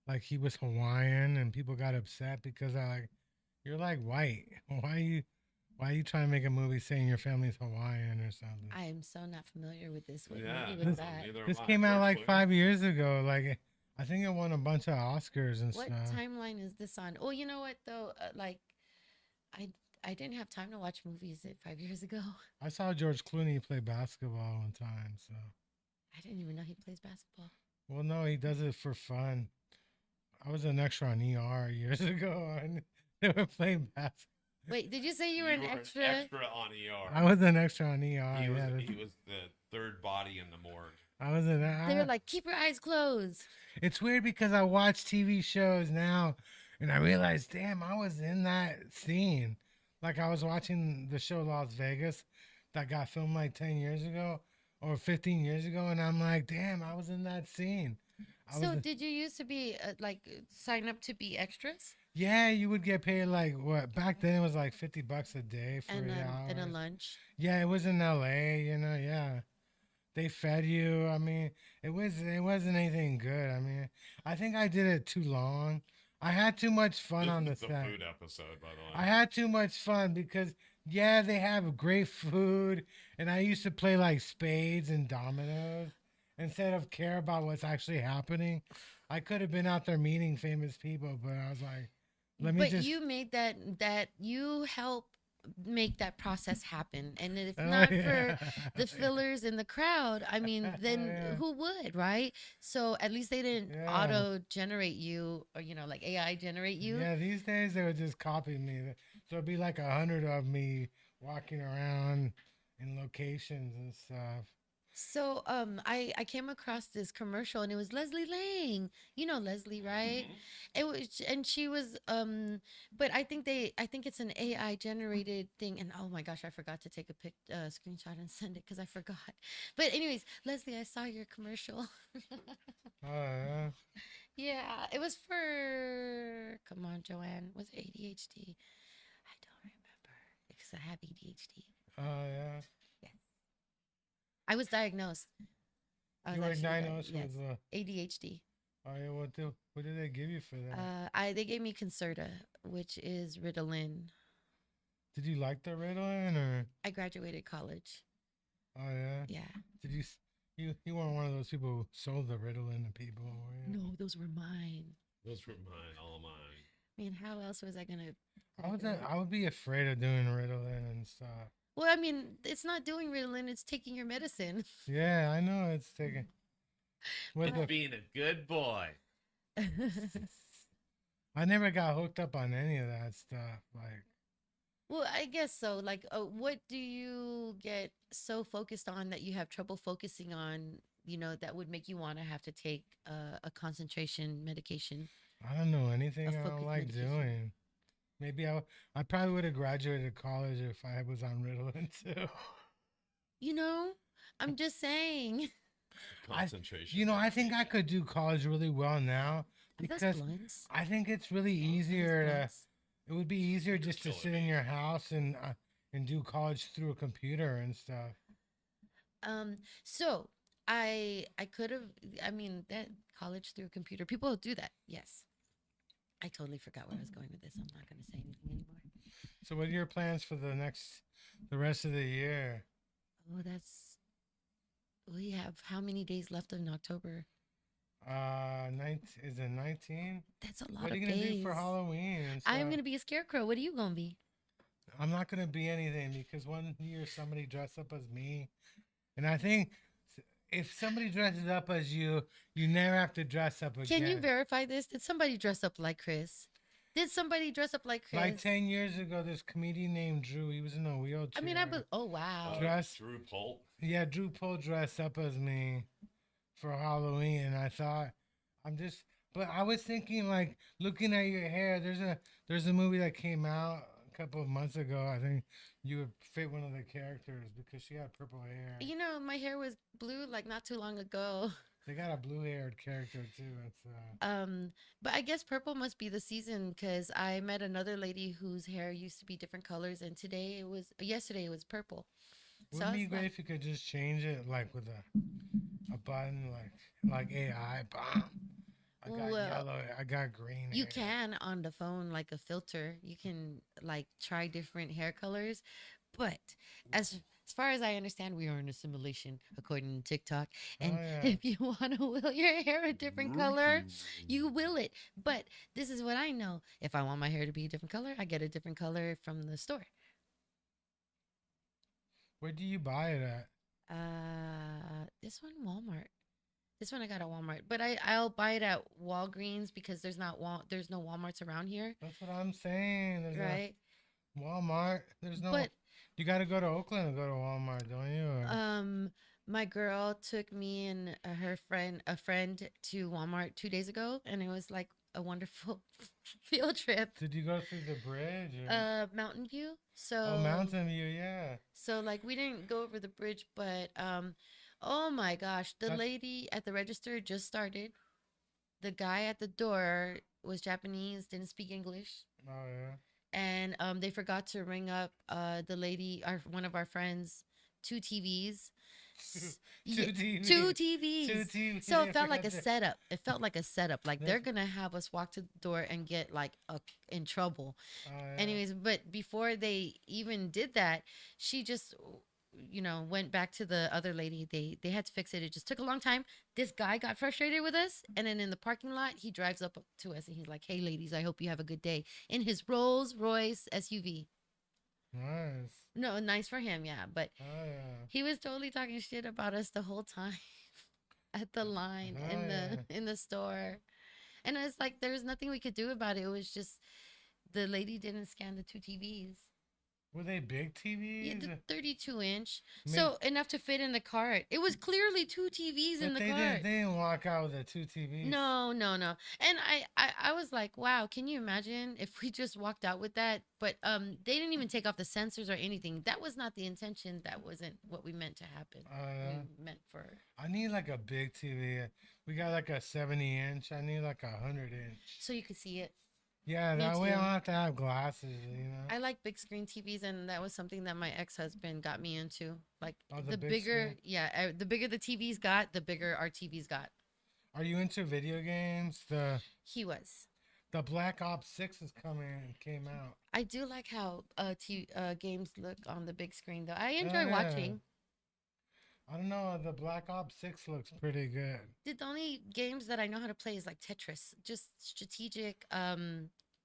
like he was Hawaiian and people got upset because I like you're like white. Why are you trying to make a movie saying your family's Hawaiian or something? I am so not familiar with this. What Yeah. movie was This, No, that? neither am this I. came out George like Clooney. 5 years ago. Like I think it won a bunch of Oscars and What stuff. timeline is this on? Oh, you know what though? Like I I didn't have time to watch movies 5 years ago. I saw George Clooney play basketball one time. So I didn't even know he plays basketball. well, no, he does it for fun. I was an extra on ER years ago, and they were playing basketball. Wait, did you say you were You an were extra? extra on ER. I was an extra on ER. He was Yeah, he was the third body in the morgue. I was an. They were like, keep your eyes closed. It's weird because I watch TV shows now, and I realize, damn, I was in that scene. Like I was watching the show Las Vegas, that got filmed like 10 years ago or 15 years ago, and I'm like, damn, I was in that scene. I So, was. did you used to be sign up to be extras Yeah, you would get paid like what back then it was like $50 a day for and 8 hours. a lunch? Yeah, it was in LA, yeah. They fed you. I mean, it wasn't anything good. I mean, I think I did it too long. I had too much fun This on the is the set. food episode, by the way. I had too much fun because yeah, they have great food and I used to play like spades and dominoes instead of care about what's actually happening. I could have been out there meeting famous people, but I was like, let me But just you made that you help make that process happen. And if Oh, not for yeah. the fillers in the crowd, I mean, then Yeah. who would, right? So at least they didn't Yeah. auto generate you or like AI generate you. Yeah, these days they would just copy me. So it'd be like 100 of me walking around in locations and stuff. So I came across this commercial and it was Leslie Lang. You know Leslie, right? Mhm. It was and she was but I think it's an AI generated thing and oh my gosh, I forgot to take a screenshot and send it cuz I forgot. But anyways, Leslie, I saw your commercial. Oh, yeah. Yeah, it was for come on, Joanne. Was it ADHD? I don't remember because I have ADHD. Oh, yeah. I was diagnosed. I was You were actually diagnosed yes, with, ADHD. oh, yeah, what did they give you for that? They gave me Concerta, which is Ritalin. Did you like the Ritalin or? I graduated college. Oh, yeah. Yeah. Did you, you weren't one of those people who sold the Ritalin to people, were you? No, those were mine. Those were mine, all mine. I mean, how else was I gonna? I would be afraid of doing Ritalin and stuff. Well, I mean, it's not doing Ritalin; it's taking your medicine. Yeah, I know it's taking. With It's the, being a good boy. I never got hooked up on any of that stuff. Like, Well, I guess so. Like, what do you get so focused on that you have trouble focusing on? That would make you want to have to take a concentration medication. I don't know anything I don't focus like medication. doing. Maybe I probably would have graduated college if I was on Ritalin too. I'm just saying. Concentration. I think I could do college really well now Are those because blunts? I think it's really Are those easier to. blunts? It would be easier just to killing sit in me. your house and do college through a computer and stuff. So I could have. I mean, that college through a computer. People do that. Yes. I totally forgot where I was going with this. I'm not going to say anything anymore. So, what are your plans for the rest of the year? Oh, we have how many days left in October? 19? That's a lot What are of you gonna days. do for Halloween? And I'm stuff? going to be a scarecrow. What are you going to be? I'm not gonna be anything because one year somebody dressed up as me, and I think if somebody dresses up as you, you never have to dress up again. Can you verify this? Did somebody dress up like Chris? Did somebody dress up like Chris? Like 10 years ago, this comedian named Drew. He was in a wheelchair. I mean, oh wow. Dress- Drew Polt. Yeah, Drew Pohl dressed up as me for Halloween, and I thought, But I was thinking, like, looking at your hair. There's a movie that came out a couple of months ago. I think you would fit one of the characters because she had purple hair. You know, my hair was blue like not too long ago. They got a blue-haired character too. It's Um, but I guess purple must be the season because I met another lady whose hair used to be different colors, and yesterday it was purple. So wouldn't I it be was great like, if you could just change it like with a button like AI. Bam. I got well, yellow. I got green you hair. can on the phone like a filter. You can like try different hair colors, but as far as I understand, we are in a simulation according to TikTok. Oh And yeah. if you want to will your hair a different color, you will it. But this is what I know: if I want my hair to be a different color, I get a different color from the store. Where do you buy it at? This one Walmart. This one I got at Walmart, but I'll buy it at Walgreens because there's no Walmarts around here, That's what I'm saying. There's a right? Walmart. There's no. But You got to go to Oakland and go to Walmart, don't you? Or, um, my girl took me and a friend to Walmart 2 days ago, and it was like a wonderful field trip. did you go through the bridge? Or? Mountain View. Oh, So Mountain View. Yeah. like we didn't go over the bridge, but oh my gosh, the That's lady at the register just started. The guy at the door was Japanese, didn't speak English, oh yeah. and they forgot to ring up the lady, our one of our friends, two TVs. Two, Yeah, two TVs. two Two TVs. TVs. So I it felt like forgot a that. setup. It felt like a setup. Like they're That's, gonna have us walk to the door and get like in trouble. oh yeah. Anyways, but before they even did that, she just went back to the other lady. They had to fix it. It just took a long time. This guy got frustrated with us, and then in the parking lot he drives up to us and he's like, "Hey ladies, I hope you have a good day," in his Rolls Royce SUV. Nice. No, nice for him, yeah, but Oh yeah. he was totally talking shit about us the whole time at the line Oh in the yeah. in the store. And it's like there's nothing we could do about it. It was just the lady didn't scan the two TVs. Were they big Yeah, TVs? the 32-inch. Maybe, So enough to fit in the cart. It was clearly two TVs in but the they didn't. cart. They didn't walk out with the two TVs. No, no, no. And I was like, wow, can you imagine if we just walked out with that? But they didn't even take off the sensors or anything. That was not the intention. That wasn't what we meant to happen. Yeah. We meant for I need like a big TV. We got like a 70 inch. I need like a 100 inch. so you could see it. Yeah, Me that way I too. don't have to have glasses. I like big screen TVs, and that was something that my ex-husband got me into. Like Oh, the the big bigger, screen. yeah, the bigger the TVs got, the bigger our TVs got. Are you into video games? He was. The Black Ops 6 is coming came out. I do like how games look on the big screen, though. I enjoy Yeah. watching. I don't know. The Black Ops 6 looks pretty good. The only games that I know how to play is like Tetris, just strategic,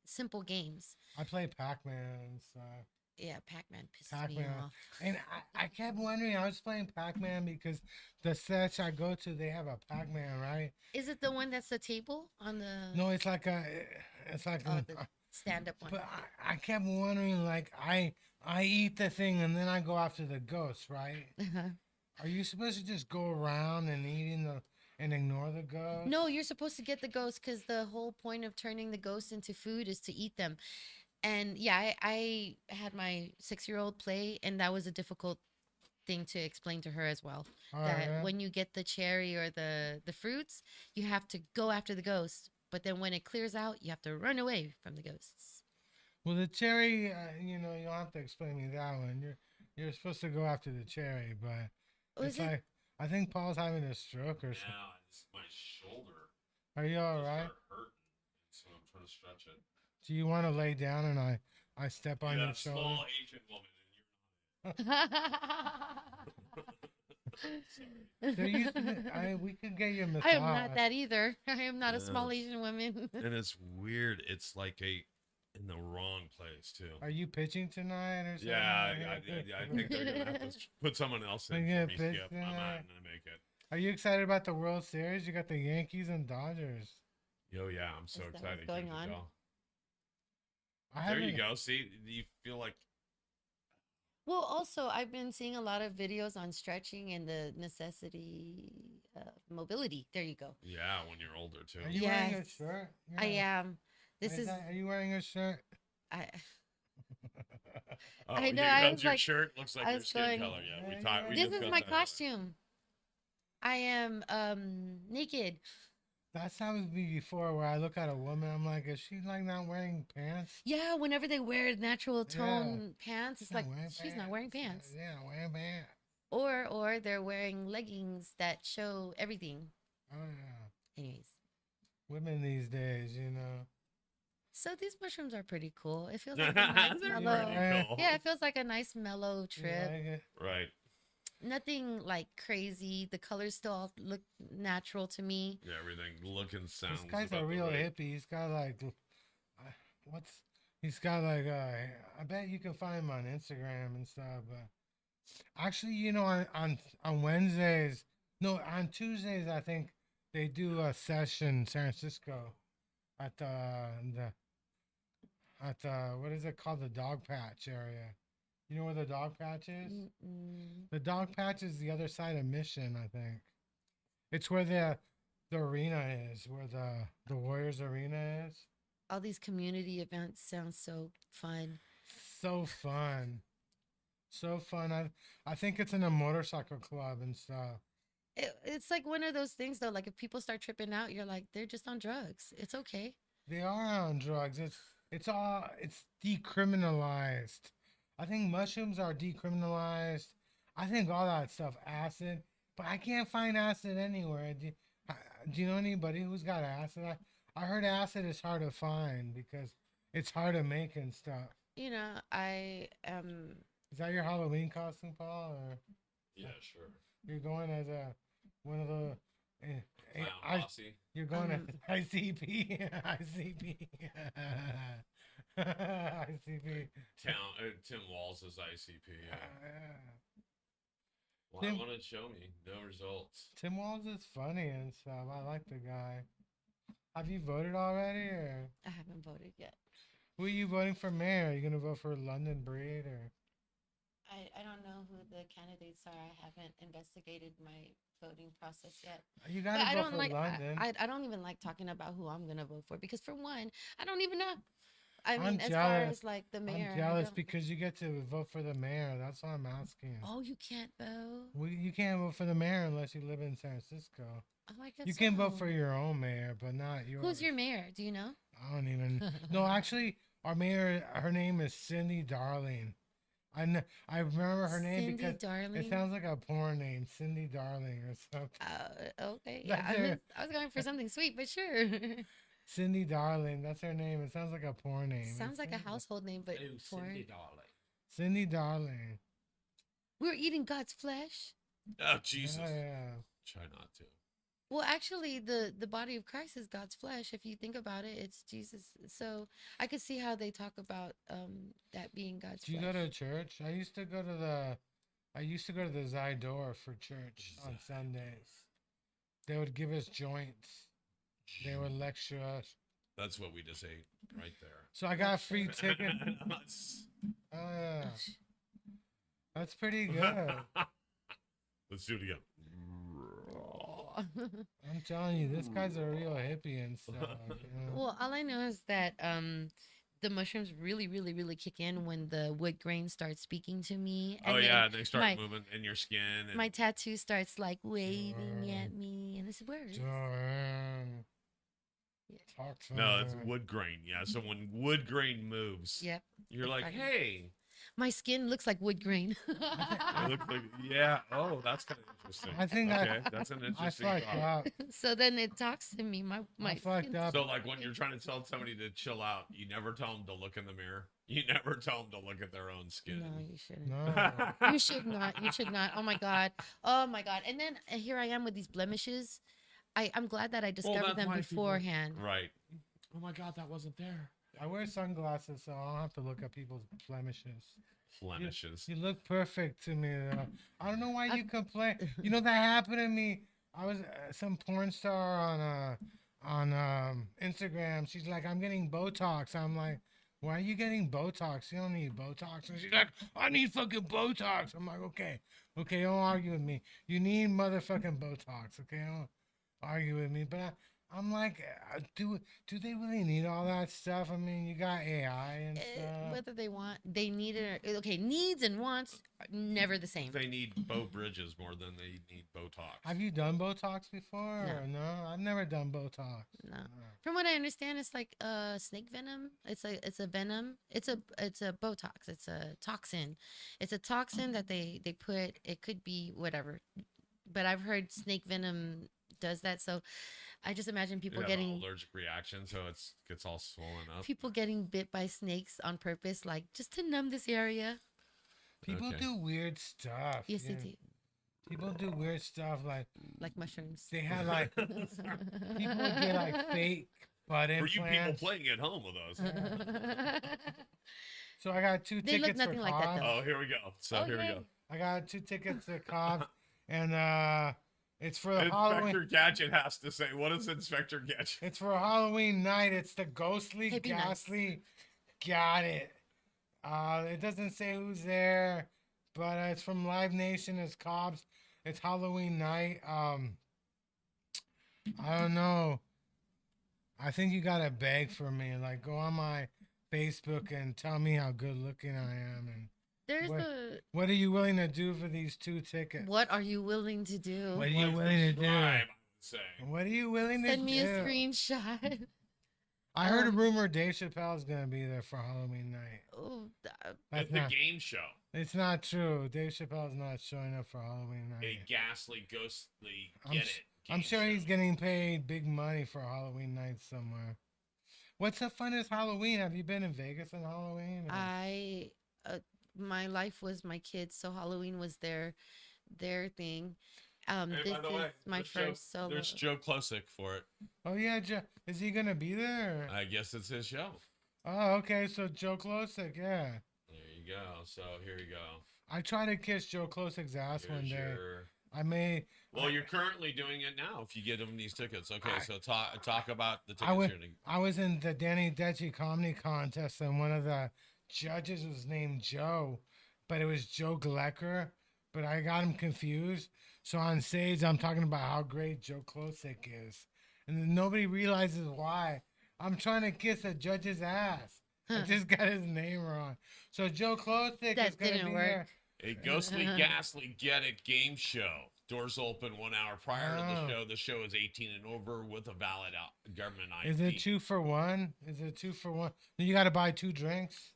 simple games. I play Pac-Man and stuff. Yeah, Pac-Man pisses me Pac-Man. off. And I kept wondering, I was playing Pac-Man because the sets I go to, they have a Pac-Man, right? Is it the one that's the table on the No, it's like, oh the stand-up one? but I kept wondering, like, I eat the thing and then I go after the ghost, right? Are you supposed to just go around and and ignore the ghost? No, you're supposed to get the ghost because the whole point of turning the ghosts into food is to eat them. And yeah, I had my 6-year-old play, and that was a difficult thing to explain to her as well. Oh, That yeah. when you get the cherry or the fruits, you have to go after the ghost. But then when it clears out, you have to run away from the ghosts. Well, the cherry, you don't have to explain me that one. You're supposed to go after the cherry, but Was it's it? like I think Paul's having a stroke or something. Yeah, it's my shoulder Are you all just right? start hurting, so I'm trying to stretch it. Do you want to lay down and I step on your shoulder? Small Asian woman, and There used to be, we could get you a I am not massage. that either. I am not a small Yes. Asian woman. and it's weird. It's like in the wrong place too. Are you pitching tonight or something? Yeah, I think they're gonna have to put someone else in They're for me. gonna pitch Skip. I'm tonight? not gonna make it. Are you excited about the World Series? You got the Yankees and Dodgers. Yo, yeah, I'm so Is that what's excited. going Can't you on? tell? I There you haven't. go. See, you feel like Well, also, I've been seeing a lot of videos on stretching and the necessity of mobility. There you go. Yeah, when you're older too. Are you wearing a Yes, shirt? I Yeah. am. This is Are you wearing a shirt? I. Oh, I know. you, I that's was your like, shirt. Looks like I your was skin going. color. Yeah, we Yeah, talked. We This is discussed my that earlier. costume. I am naked. That's how it be before where I look at a woman, I'm like, is she like not wearing pants? Yeah, whenever they wear natural Yeah. tone pants, She's it's not like wearing she's pants. not wearing pants. Yeah, not wearing pants. Or they're wearing leggings that show everything. Oh yeah. Anyways, Women these days, you know. so these mushrooms are pretty cool. It feels like a nice They're mellow. pretty cool. Yeah, it feels like a nice mellow You trip. like it? Right. Nothing like crazy. The colors still all look natural to me. Yeah, everything looking sounds. This guy's about a the real right. hippie. He's got like, what's? He's got like, I bet you can find him on Instagram and stuff. But actually, you know, on Wednesdays, no, on Tuesdays, I think they do a session in San Francisco at the at what is it called, the dog patch area. You know where the dog patch is? Mm-mm. The dog patch is the other side of Mission, I think. It's where the arena is, where the Warriors arena is. All these community events sound so fun. So fun. So fun. I think it's in a motorcycle club and stuff. It's like one of those things though. Like if people start tripping out, you're like, they're just on drugs. It's okay. They are on drugs. It's decriminalized. I think mushrooms are decriminalized. I think all that stuff, acid, but I can't find acid anywhere. Do you know anybody who's got acid? I heard acid is hard to find because it's hard to make and stuff. You know, I am. Is that your Halloween costume, Paul? Or Yeah, sure. you're going as a one of the Clown I, posse. you're going as Um, ICP. ICP. ICP. Tim Walls is ICP. Yeah. Well, Tim- I want to show me no results. Tim Walls is funny and stuff. I like the guy. Have you voted already, or I haven't voted yet. who are you voting for mayor? Are you gonna vote for London Breed or? I don't know who the candidates are. I haven't investigated my voting process yet. You But gotta I vote don't for like. London. I don't even like talking about who I'm gonna vote for because for one, I don't even know. I I'm mean, as far jealous. as like the mayor, I'm I jealous don't- because you get to vote for the mayor. That's what I'm asking. Oh, you can't vote. You can't vote for the mayor unless you live in San Francisco. Oh, I guess You can vote so. for your own mayor, but not yours. Who's your mayor? Do you know? I don't even. No, actually, our mayor, her name is Cindy Darling. I remember her name Cindy because Darling. it sounds like a porn name, Cindy Darling or something. Okay. Yeah, That's her. I was going for something sweet, but sure. Cindy Darling, that's her name. It sounds like a porn name. Sounds like a Cindy- household name, but Ooh, foreign. Cindy Darling. Cindy Darling. We're eating God's flesh. Oh, Jesus. Yeah. Try not to. Well, actually, the body of Christ is God's flesh. If you think about it, it's Jesus. So I could see how they talk about that being God's Do you flesh. go to church? I used to go to the Zydor for church on Sundays. They would give us joints. They would lecture us. That's what we just ate right there. So I got a free ticket. Let's Oh yeah, that's pretty good. do it again. I'm telling you, this guy's a real hippie and stuff. You know? Well, all I know is that the mushrooms really, really, really kick in when the wood grain starts speaking to me. Oh then yeah, they start my- moving in your skin. And My tattoo starts like waving at me, and it's words. Joanne, talk to no, it's her. wood grain. Yeah, so when wood grain moves, Yep. you're like, Fucking- hey. My skin looks like wood grain. It looks like, yeah. Oh, that's kind of interesting. I think okay, that's an I interesting fucked thought. up. So then it talks to me. My I fucked skin- up. So, like, when you're trying to tell somebody to chill out, you never tell them to look in the mirror. You never tell them to look at their own skin. No, you shouldn't. No. You should not. You should not. Oh my god. Oh my god. And then here I am with these blemishes. I'm glad that I discovered that's them why people- beforehand. Right. Oh my God, that wasn't there. I wear sunglasses, so I don't have to look at people's blemishes. Blemishes. You look perfect to me. I don't know why you complain. You know that happened to me. I was some porn star on Instagram. She's like, I'm getting Botox. I'm like, why are you getting Botox? You don't need Botox. And she's like, I need fucking Botox. I'm like, okay, don't argue with me. You need motherfucking Botox, okay? Don't argue with me. But I'm like, do they really need all that stuff? I mean, you got AI and stuff. Whether they need it or, okay, needs and wants are never the same. They need Bow Bridges more than they need Botox. Have you done Botox before? No. Or no, I've never done Botox. No. From what I understand, it's like snake venom. It's a venom. It's a Botox. It's a toxin. It's a toxin that they put. It could be whatever, but I've heard snake venom does that. So I just imagine people You have an getting allergic reaction, so it gets all swollen up. people getting bit by snakes on purpose, like just to numb this area. People Okay. do weird stuff. Yes, yeah. they do. People do weird stuff Like mushrooms. they had like people would get like fake butt For you people implants. playing at home with us. So I got 2 They look tickets for nothing like that, Cobb's. though. Oh, here we go. So Oh, here we yay. go. I got 2 tickets to Cobb's, and it's for the Halloween. Inspector Gadget has to say, what is Inspector Gadget? It's for Halloween night. It's the ghostly, Hey, be nice. ghastly. Got it. It doesn't say who's there, but it's from Live Nation. It's Cobb's. It's Halloween night. I don't know. I think you gotta beg for me. Like, go on my Facebook and tell me how good looking I am, and There's What? the. what are you willing to do for these 2 tickets? What are you willing to do? What are you willing to do? Subscribe, I would say. What are you willing to Send me do? a screenshot. I heard a Um, rumor Dave Chappelle's gonna be there for Halloween night. Oh, That's It's the not, game show. it's not true. Dave Chappelle's not showing up for Halloween A night. ghastly, ghostly, I'm get s- it. I'm game sure show. he's getting paid big money for Halloween night somewhere. What's the funnest Halloween? Have you been in Vegas on Halloween? I my life was my kids, so Halloween was their thing. Hey, This by the is way, my there's first Joe, solo. There's Joe Klosick for it. Oh yeah, is he gonna be there? I guess it's his show. Oh, okay. So Joe Klosick, yeah. There you go. So here you go. I tried to kiss Joe Klosick's ass one Here's day. your- I may. Well, you're currently doing it now. If you get them these tickets, okay. I- So talk about the I tickets. went. Here. I was in the Danny Deci comedy contest, and one of the judges was named Joe, but it was Joe Glecker. But I got him confused. So on stage, I'm talking about how great Joe Klosick is, and then nobody realizes why. I'm trying to kiss a judge's ass. I just got his name wrong. So Joe Klosick That is gonna didn't be work. there. A ghostly, ghastly, get it game show. Doors open 1 hour prior to the Oh. show. The show is 18 and over with a valid government ID. Is it 2 for 1? Is it 2 for 1? You got to buy 2 drinks,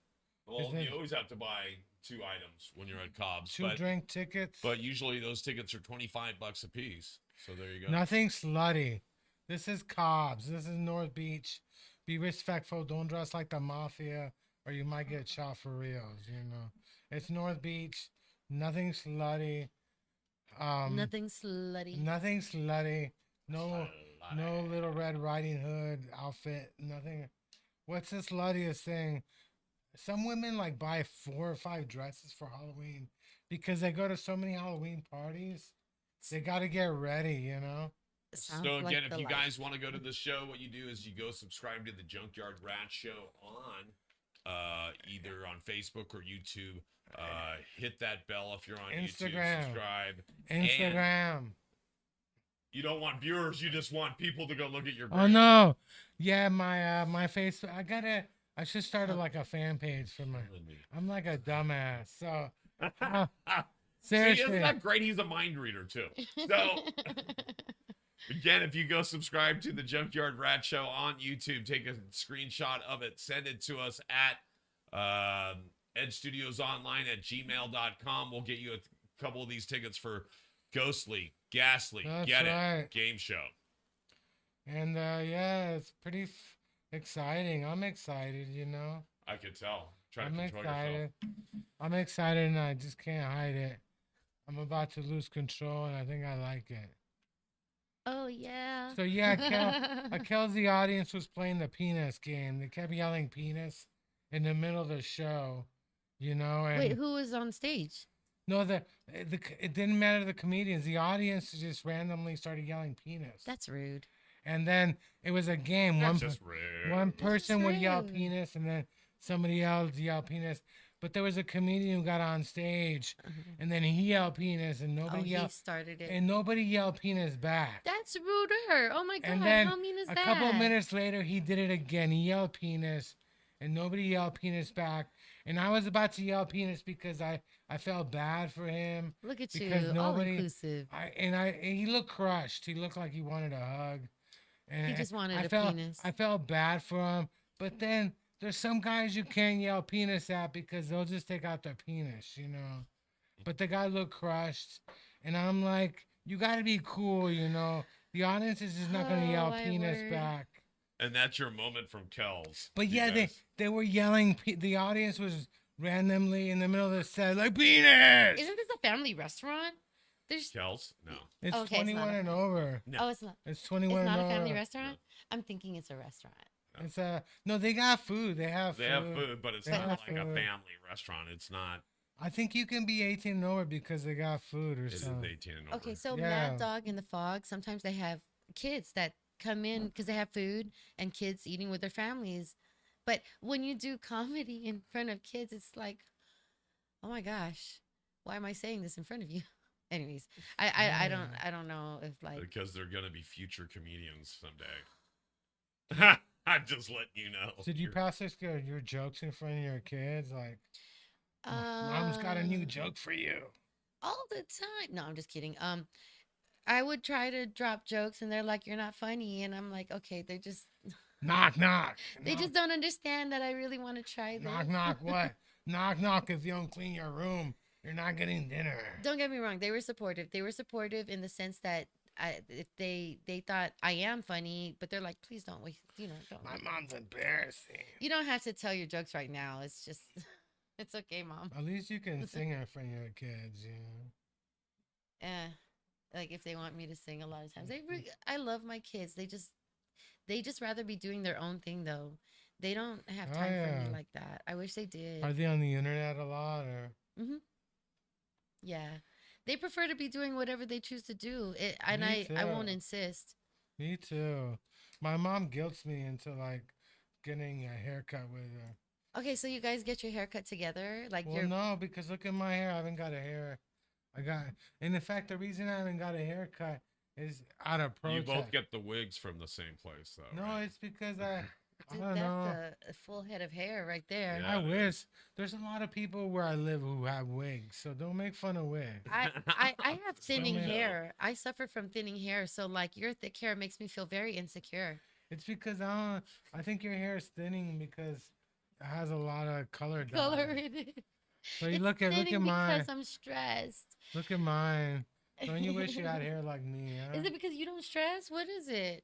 Well, is it- you always have to buy 2 items when you're at Cobb's. 2 but, drink tickets. but usually those tickets are $25 a piece. So there you go. Nothing slutty. This is Cobb's. This is North Beach. Be respectful. Don't dress like the mafia, or you might get shot for reals. You know, it's North Beach. Nothing slutty. Nothing slutty. Nothing slutty. No, Slutty. no Little Red Riding Hood outfit. Nothing. What's the sluttiest thing? Some women like buy 4 or 5 dresses for Halloween because they go to so many Halloween parties. They got to get ready, you know. Sounds So like again, the if you life. guys want to go to the show, what you do is you go subscribe to the Junkyard Rat Show on either on Facebook or YouTube. Hit that bell if you're on YouTube. Instagram. Subscribe. Instagram. You don't want viewers, you just want people to go look at your Oh brand. no. Yeah, my face. I should start like a fan page for my. I'm like a dumbass. So See, seriously, isn't that great? He's a mind reader too. So again, if you go subscribe to the Junkyard Rat Show on YouTube, take a screenshot of it, send it to us at edstudiosonline@gmail.com. We'll get you a couple of these tickets for Ghostly, Ghastly, That's Get right. It game show. and yeah, it's pretty exciting. I'm excited, you know. I could tell. Try to I'm control excited. yourself. I'm excited, and I just can't hide it. I'm about to lose control, and I think I like it. Oh yeah. So yeah, Kelsey audience was playing the penis game. They kept yelling penis in the middle of the show, you know. And Wait, who was on stage? no, it didn't matter the comedians. The audience just randomly started yelling penis. That's rude. and then it was a game. That's just rude. One This is person would yell rude. penis, and then somebody else yell penis. But there was a comedian who got on stage, Uh-huh. and then he yelled penis, and Oh, nobody he yelled, started it. and nobody yelled penis back. That's ruder. Oh my god, And then how mean is a that? couple minutes later, he did it again. He yelled penis, and nobody yelled penis back. And I was about to yell penis because I felt bad for him. Look at because you, all nobody- inclusive. And he looked crushed. He looked like he wanted a hug. And He just wanted I a felt, penis. I felt bad for him. But then there's some guys you can't yell penis at because they'll just take out their penis, you know. But the guy looked crushed, and I'm like, you got to be cool, you know. The audience is just not going to Oh, yell my penis word. back. And that's your moment from Kells. But you yeah, guys. they were yelling. The audience was randomly in the middle of the set like penis. Isn't this a family restaurant? There's Kells? No. It's Okay, it's not 21 a and over. No. oh, it's not. It's It's 21 not and a family over. restaurant. I'm thinking it's a restaurant. It's no, they got food. They have They food. have food, but it's They not have like a food. family restaurant. It's not. I think you can be 18 and over because they got food or It is something. 18 and over. Okay, so Yeah. Mad Dog in the Fog, sometimes they have kids that come in because they have food and kids eating with their families. But when you do comedy in front of kids, it's like, oh my gosh, why am I saying this in front of you? Anyways, I don't know if like Because they're gonna be future comedians someday. I'm just letting you know. Did you You're- practice your jokes in front of your kids? Like, Mom's got a new uh, joke for you. all the time. No, I'm just kidding. I would try to drop jokes and they're like, "You're not funny," and I'm like, "Okay, Knock, knock. they knock, just don't understand that I really want to try this." knock, knock. What? Knock, knock. If you don't clean your room, you're not getting dinner. Don't get me wrong, they were supportive. They were supportive in the sense that if they thought I am funny, but they're like, please don't waste, don't. My mom's embarrassing. You don't have to tell your jokes right now. It's just, it's okay, mom. At least you can sing in front of your kids, you know. Like if they want me to sing, a lot of times I love my kids. They just rather be doing their own thing though. They don't have Oh, time for yeah. me like that. I wish they did. Are they on the internet a lot or? Yeah, they prefer to be doing whatever they choose to do. And Me I won't too. insist. Me too. My mom guilts me into like getting a haircut with her. Okay, so you guys get your haircut together, like Well, you're. no, because look at my hair. I haven't got a hair. And in fact, the reason I haven't got a haircut is out of You protest. both get the wigs from the same place, though. No, right? it's because I Dude, don't that's know. a full head of hair right there. Yeah. I it wish. There's a lot of people where I live who have wigs, so don't make fun of wigs. I have thinning man. hair. I suffer from thinning hair, so like your thick hair makes me feel very insecure. It's because I think your hair is thinning because it has a lot of color dye. Color in it. But you It's look at thinning mine. because I'm stressed. Look at mine. Don't you wish you had hair like me? Huh? Is it because you don't stress? What is it?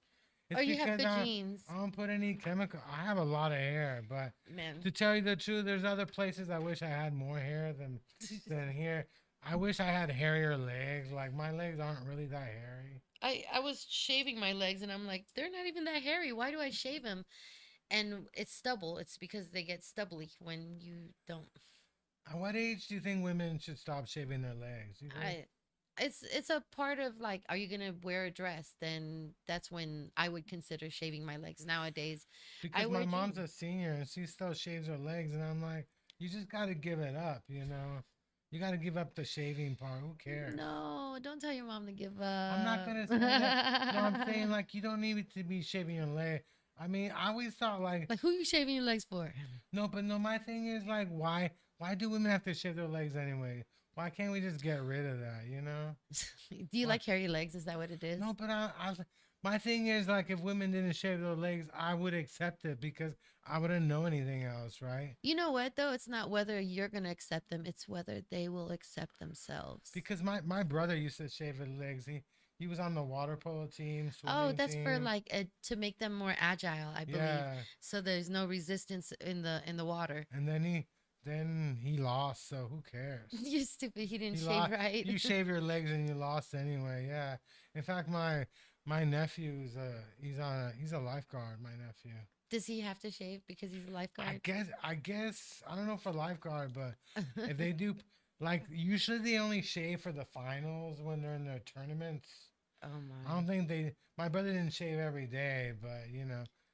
It's Or you have because good I, genes? I don't put any chemical. I have a lot of hair, but Man. to tell you the truth, there's other places I wish I had more hair than here. I wish I had hairier legs. Like my legs aren't really that hairy. I was shaving my legs and I'm like, they're not even that hairy. Why do I shave them? And it's stubble. It's because they get stubbly when you don't. At what age do you think women should stop shaving their legs? You think? It's a part of like, are you gonna wear a dress? Then that's when I would consider shaving my legs. Nowadays, Because my wear mom's jeans. a senior and she still shaves her legs, and I'm like, you just got to give it up, you know. You got to give up the shaving part. Who cares? no, don't tell your mom to give up. I'm not gonna say that. No, I'm saying like you don't need to be shaving your leg. I mean, I always thought like Like, who you shaving your legs for? no, but no. My thing is like, why do women have to shave their legs anyway? Why can't we just get rid of that? You know? Do you Why- like hairy legs? Is that what it is? No, but my thing is like, if women didn't shave their legs, I would accept it because I wouldn't know anything else, right? You know what though? It's not whether you're gonna accept them. It's whether they will accept themselves. Because my brother used to shave his legs. He was on the water polo team. Oh, Swimming that's for team. like to make them more agile, I believe. Yeah, So there's no resistance in the water. and then he lost. So who cares? You're stupid. He didn't You shave lost- right. You shave your legs and you lost anyway. Yeah. In fact, my nephew's he's a lifeguard. My nephew. Does he have to shave because he's a lifeguard? I guess I don't know for lifeguard, but if they do, like usually they only shave for the finals when they're in their tournaments. Oh I don't my. think they. My brother didn't shave every day, but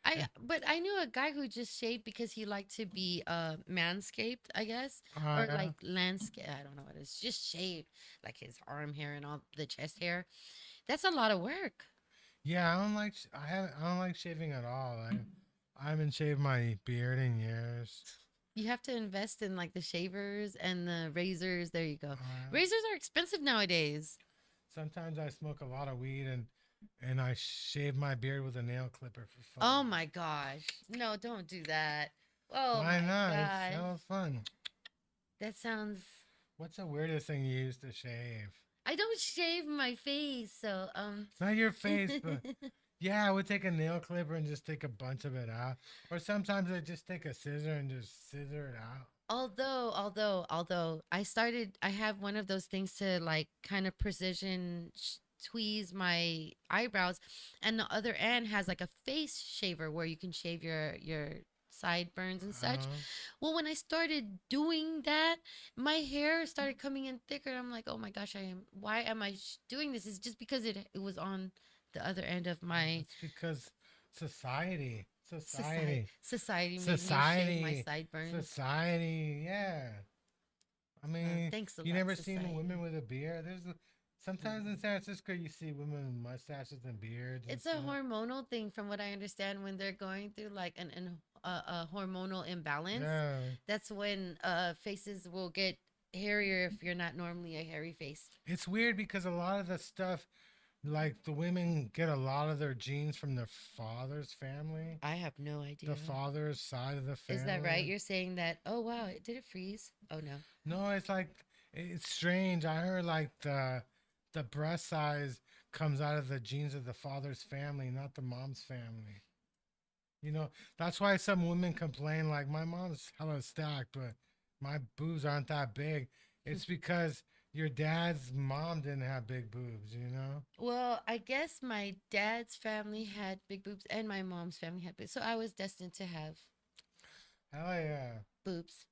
eh, But I knew a guy who just shaved because he liked to be manscaped, I guess, or yeah, like landscape. I don't know what it is. Just shaved like his arm hair and all the chest hair. That's a lot of work. yeah. I don't like. I don't like shaving at all. I haven't shaved my beard in years. You have to invest in like the shavers and the razors. There you go. Uh, Razors are expensive nowadays. Sometimes I smoke a lot of weed and I shave my beard with a nail clipper for fun. Oh my gosh. No, don't do that. Oh Why my not? It's gosh. hella fun. That sounds. What's the weirdest thing you used to shave? I don't shave my face, so It's not your face, but yeah, I would take a nail clipper and just take a bunch of it out. Or sometimes I just take a scissor and just scissor it out. although I have one of those things to like kind of precision tweeze my eyebrows, and the other end has like a face shaver where you can shave your sideburns and such. Uh, Well, when I started doing that, my hair started coming in thicker. And I'm like, oh my gosh, why am I doing this? It's just because it was on the other end of my it's because society, society. society, Society made me shave my society, sideburns. society. Yeah. I mean, Thanks a you lot, never seen society. women with a beard. Sometimes in San Francisco you see women with mustaches and beards and It's a stuff. hormonal thing, from what I understand, when they're going through like a hormonal imbalance. Yeah, That's when faces will get hairier if you're not normally a hairy face. it's weird because a lot of the stuff, like the women get a lot of their genes from their father's family, I have no the idea. father's side of the Is that right? family. You're saying that? Oh wow, did it freeze? Oh no. No, it's like it's strange. I heard like the breast size comes out of the genes of the father's family, not the mom's family. That's why some women complain like my mom's hella stacked, but my boobs aren't that big. It's because your dad's mom didn't have big boobs. Well, I guess my dad's family had big boobs and my mom's family had big, so I was destined to have Hell yeah. boobs.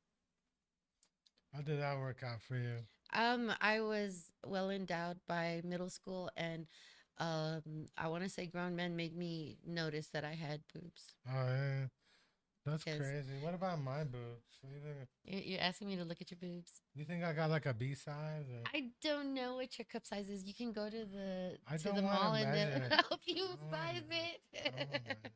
How did that work out for you? I was well endowed by middle school, and I want to say grown men made me notice that I had boobs. Oh yeah. That's Because crazy. What about my boobs? you're asking me to look at your boobs. You think I got like a B size or I don't know what your cup size is. You can go to I the don't want mall to and they'll measure it. help you I don't wanna size measure it. I don't wanna it. measure it.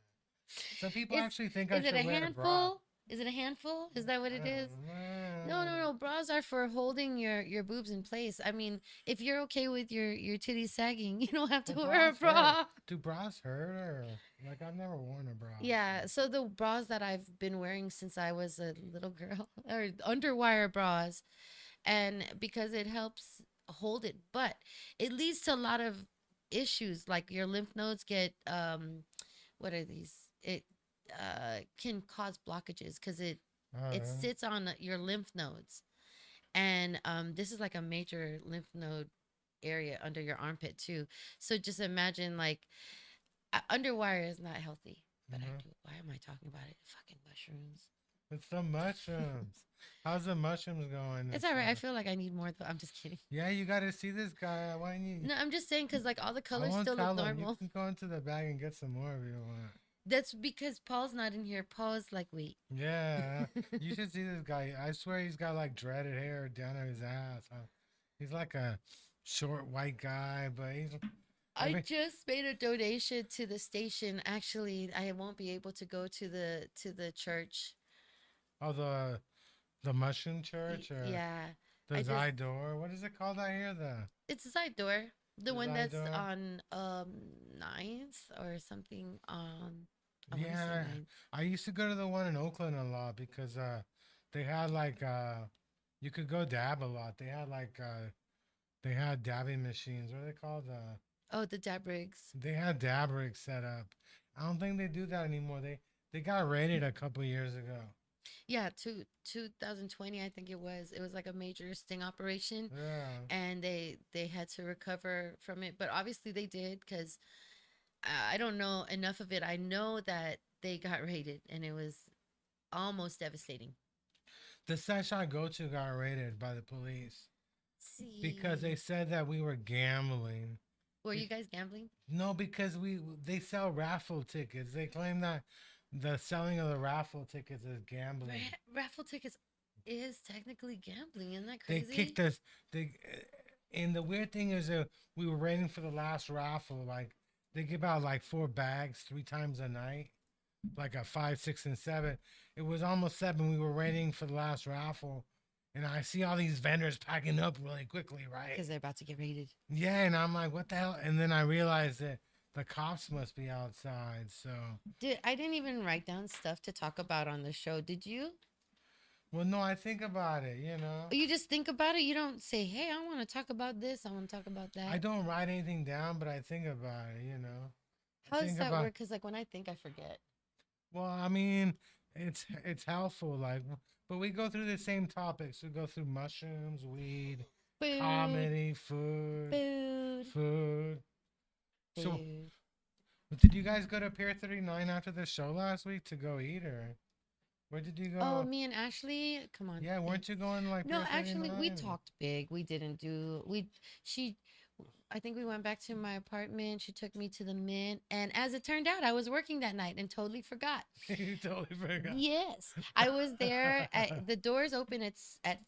Some people is actually think I is it a should wear a bra. handful? Is it a handful? Is that what I it is? don't No, no, know. no. Bras are for holding your boobs in place. I mean, if you're okay with your titties sagging, you don't have to But wear a bras hurt. bra. Do bras hurt or like I've never worn a bra. Yeah, so the bras that I've been wearing since I was a little girl are underwire bras, and because it helps hold it, but it leads to a lot of issues like your lymph nodes get what are these? It can cause blockages because it Yeah. sits on your lymph nodes, and this is like a major lymph node area under your armpit too. So just imagine like underwire is not healthy, but I Mhm. do. Why am I talking about it? Fucking mushrooms. It's the mushrooms. How's the mushrooms going It's this all right. I far? feel like I need more. I'm just kidding. Yeah, you got to see this guy. Why don't you? No, I'm just saying because like all the I colors won't still look tell him. You normal. can go into the bag and get some more if you want. That's because Paul's not in here. Paul's like, wait. Yeah, you should see this guy. I swear he's got like dreaded hair down at his ass. He's like a short white guy, but he's I every just made a donation to the station. Actually, I won't be able to go to the church. oh the mushroom church or Yeah, the I just Zydor. What is it called out here? it's a side door. The The one that's Zydor. on ninth or something on I want to say Yeah, ninth. I used to go to the one in Oakland a lot because they had like you could go dab a lot. They had dabbing machines. What are they called? Oh, the Dab Rigs. They had dab rigs set up. I don't think they do that anymore. They got raided a couple years ago. Yeah, 2020 I think it was. It was like a major sting operation, Yeah. and they had to recover from it. But obviously they did because I don't know enough of it. I know that they got raided, and it was almost devastating. The session I go to got raided by the police because they See, said that we were gambling Were you guys gambling? No, because they sell raffle tickets. They claim that the selling of the raffle tickets is gambling. Raffle tickets is technically gambling. Isn't that They crazy? kicked us. And the weird thing is that we were waiting for the last raffle. Like they give out like 4 bags 3 times a night, like at 5, 6, and 7. It was almost 7. We were waiting for the last raffle, and I see all these vendors packing up really quickly, right? Because they're about to get raided. Yeah, and I'm like, what the hell? And then I realized that the cops must be outside. So, I didn't even write down stuff to talk about on the show. Did you? well, no, I think about it. You know, You just think about it. You don't say, "Hey, I want to talk about this. I want to talk about that." I don't write anything down, but I think about it. You know, How does think that about- work? Because like when I think, I forget. well, I mean, it's helpful. Like, but we go through the same topics. We go through mushrooms, weed, Food. comedy, food. Food. So, Food. did you guys go to Pier 39 after the show last week to go eat, or where did you go? Oh, me and Ashley. Come on. Yeah, weren't you going like? No, Pier actually, we 39? talked big. We didn't do. I think we went back to my apartment. She took me to the Mint, and as it turned out, I was working that night and totally forgot. You totally forgot. Yes, I was there. The doors open at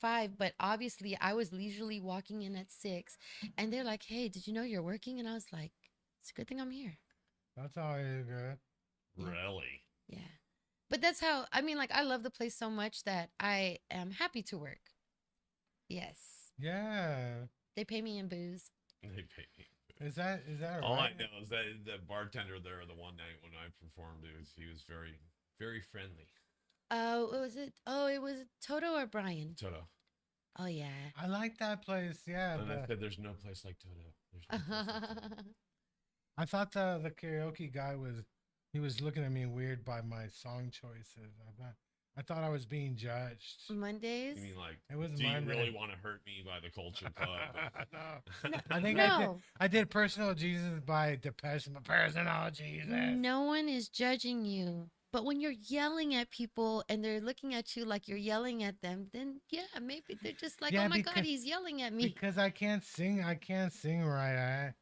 5, but obviously I was leisurely walking in at 6, and they're like, "Hey, did you know you're working?" And I was like, "It's a good thing I'm here." That's always good. Yeah. Really? Yeah, but that's how I mean. Like, I love the place so much that I am happy to work. Yes, Yeah. they pay me in booze. They pay me. Is that All I right? know is that the bartender there the one night when I performed, he was very, very friendly. What was it? Oh, it was Toto or Brian. Toto. Oh yeah. I like that place. Yeah. And I But said, "There's no place like Toto. There's no place like Toto." I thought the karaoke guy was looking at me weird by my song choices. I thought I was being judged. Mondays. You mean like, It was do you Monday. really want to hurt me by the Culture Club? No. I think No. I did Personal Jesus by Depeche. Personal Jesus. No one is judging you. But when you're yelling at people and they're looking at you like you're yelling at them, then yeah, maybe they're just like, Yeah, "Oh my God, because- he's yelling at me." Because I can't sing. I can't sing right.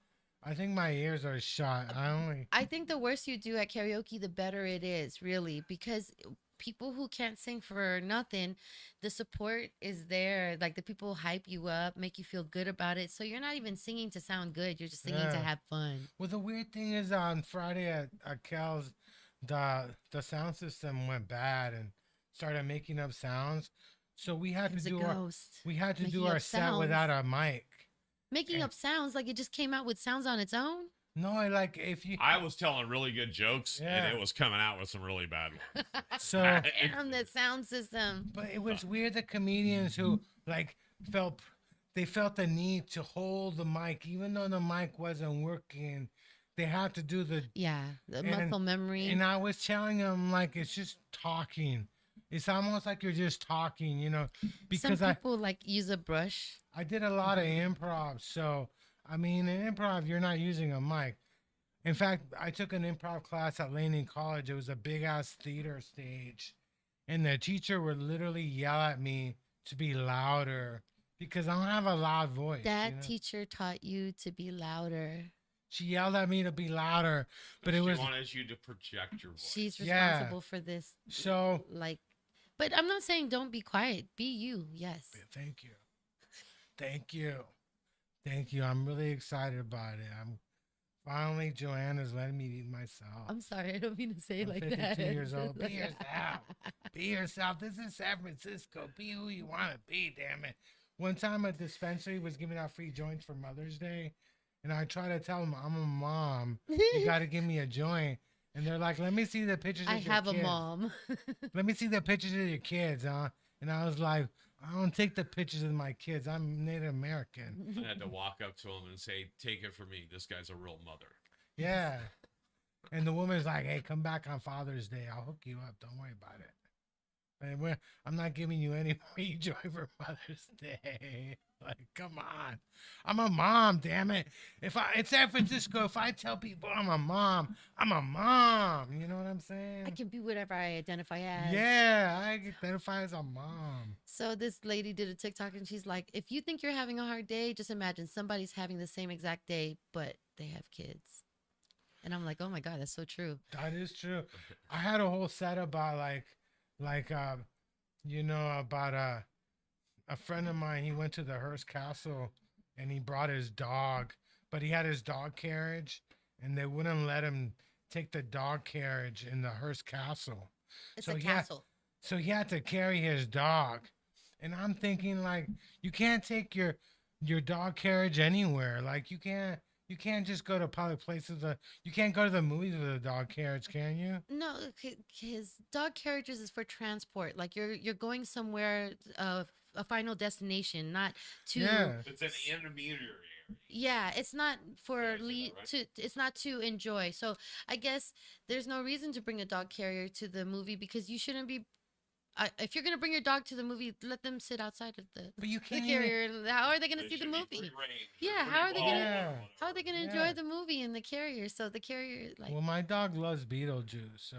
I think my ears are shot. I think the worse you do at karaoke, the better it is, really, because people who can't sing for nothing, the support is there. Like the people hype you up, make you feel good about it. So you're not even singing to sound good. You're just singing to Yeah. have fun. Well, the weird thing is on Friday at Cal's, the sound system went bad and started making up sounds. So we had It was to a do ghost. do making our up set without sounds. a mic. Making and- up sounds like it just came out with sounds on its own. No, like if you I was telling really good jokes, Yeah. and it was coming out with some really bad ones. so Damn, the sound system. but it was weird the comedians who like felt the need to hold the mic even though the mic wasn't working. They had to do the Yeah, the And- muscle memory. and I was telling them like it's just talking. It's almost like you're just talking, you know, because Some people like use a brush. I did a lot of improv. So, I mean, in improv, you're not using a mic. In fact, I took an improv class at Laney College. It was a big ass theater stage. And the teacher would literally yell at me to be louder because I don't have a loud voice. That you know? teacher taught you to be louder. She yelled at me to be louder, but it she was wanted you to project your voice. She's Yeah. responsible for this. so. Like, but I'm not saying don't be quiet. Be you. Yes. Thank you. Thank you. Thank you. I'm really excited about it. I'm finally Joanna's letting me be myself. I'm sorry. I don't mean to say it I'm like 52 that. years old. Be yourself. Be yourself. This is San Francisco. Be who you want to be, damn it. One time a dispensary was giving out free joints for Mother's Day, and I try to tell them I'm a mom. You got to give me a joint. And they're like, let me see the pictures of I your have a kids. mom. Let me see the pictures of your kids, huh? And I was like, I don't take the pictures of my kids. I'm Native American. I had to walk up to him and say, "Take it from me. This guy's a real mother." Yeah. And the woman's like, hey, come back on Father's Day. I'll hook you up. Don't worry about it. And I'm not giving you any free joy for Mother's Day. Like, come on. I'm a mom, damn it. If I in San Francisco, if I tell people I'm a mom, I'm a mom. You know what I'm I saying? can be whatever I identify as. Yeah, I identify as a mom. So this lady did a TikTok and she's like, if you think you're having a hard day, just imagine somebody's having the same exact day, but they have kids. And I'm like, oh my God, that's so true. That is true. I had a whole set about like about a friend of mine. He went to the Hearst Castle and he brought his dog, but he had his dog carriage, and they wouldn't let him take the dog carriage in the Hearst Castle. It's So a yeah, castle. so he had to carry his dog, and I'm thinking like you can't take your dog carriage anywhere. Like you can't just go to public places. You can't go to the movies with a dog carriage, can you? No, his dog carriages is for transport. Like you're going somewhere, a final destination, not to. Yeah. It's an intermediary. Yeah, it's not for Did I say that right? to. It's not to enjoy. So I guess there's no reason to bring a dog carrier to the movie because you shouldn't be. If you're gonna bring your dog to the movie, let them sit outside of But you the can't even. carrier. How are they gonna They see the should be movie? free range or Yeah, free how are they ball gonna- or Yeah. whatever. How are they gonna Yeah. enjoy the movie in the carrier? So the carrier, like Well, my dog loves Beetlejuice, so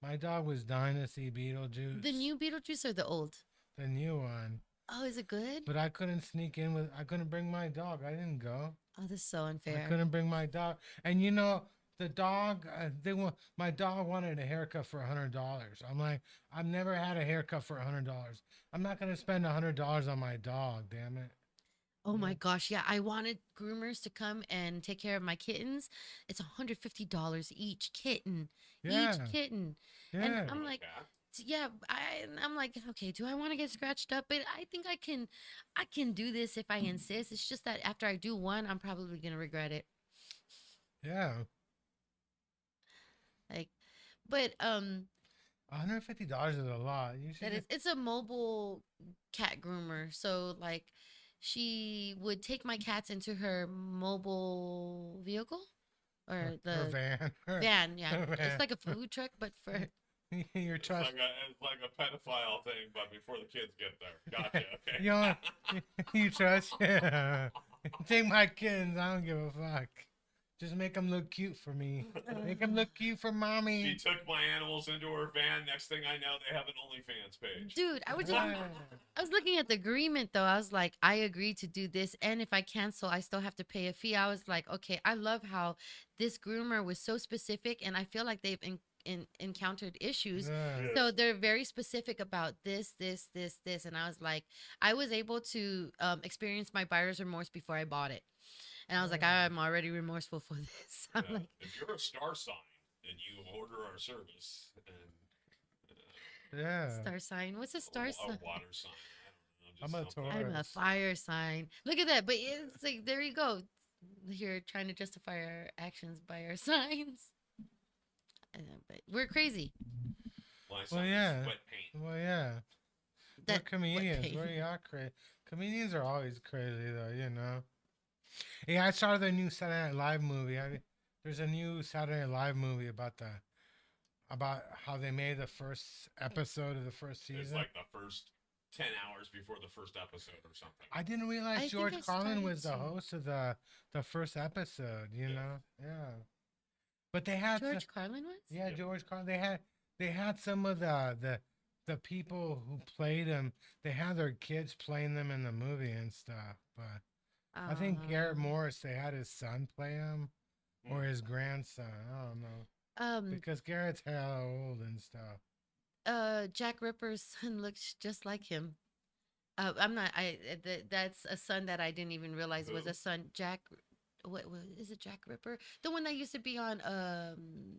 my dog was dying to see Beetlejuice. the new Beetlejuice or the old? the new one. Oh, is it good? But I couldn't sneak in with. I couldn't bring my dog. I didn't go. Oh, this is so I unfair. couldn't bring my dog. And the dog. My dog wanted a haircut for $100. I'm like, I've never had a haircut for $100. I'm not gonna spend $100 on my dog. Damn it. Oh my Yeah. gosh, yeah. I wanted groomers to come and take care of my kittens. It's $150 each kitten. Yeah. Each kitten. Yeah. And I'm Little like, cat. yeah, I'm like, okay, do I want to get scratched up? But I think I can do this if I insist. It's just that after I do one, I'm probably gonna regret it. Yeah. Like, but $150 is a lot. You should. that is it's a mobile cat groomer. So like she would take my cats into her mobile vehicle or her the van. van, yeah. her van. It's like a food truck, but for Your It's trust. like a pedophile thing, but before the kids get there. Gotcha. Okay. You know, you trust. Yeah. Take my kittens. I don't give a fuck. Just make them look cute for me. Make them look cute for She mommy. took my animals into her van. Next thing I know, they have an OnlyFans page. dude, I Yeah. was looking at the agreement though. I was like, I agree to do this, and if I cancel, I still have to pay a fee. I was like, okay, I love how this groomer was so specific, and I feel like they've encountered issues. Yeah. So they're very specific about this, and I was like, I was able to experience my buyer's remorse before I bought it, and I was like, Yeah. I'm already remorseful for this. I'm Yeah. like, If you're a star sign and you order our service and Yeah. star sign. What's a star a sign? water sign, I I'm don't a know, just something. I'm a Taurus. fire sign. Look at that. But it's like, there you go. You're trying to justify our actions by our signs. But we're crazy. My Well, sign is yeah. wet paint. Well, yeah. We're That comedians. pain. We're y'all crazy. Comedians are always crazy, though. You know. Yeah, I saw the new Saturday Night Live movie. There's a new Saturday Night Live movie about how they made the first episode of the first It's season. like the first 10 hours before the first episode or something. I didn't realize I think George I Carlin was the started to. host of the first episode. You Yeah. know, yeah. But they had George Carlin was? yeah, Yep. George Carlin. They had some of the people who played him. They had their kids playing them in the movie and stuff. But I think Garrett Um, Morris. They had his son play him or his grandson. I don't know because Garrett's hella old and stuff. Jack Ripper's son looks just like him. I'm not. That's a son that I didn't even realize was Who? a son. Jack. What is it? Jack Ripper, the one that used to be on.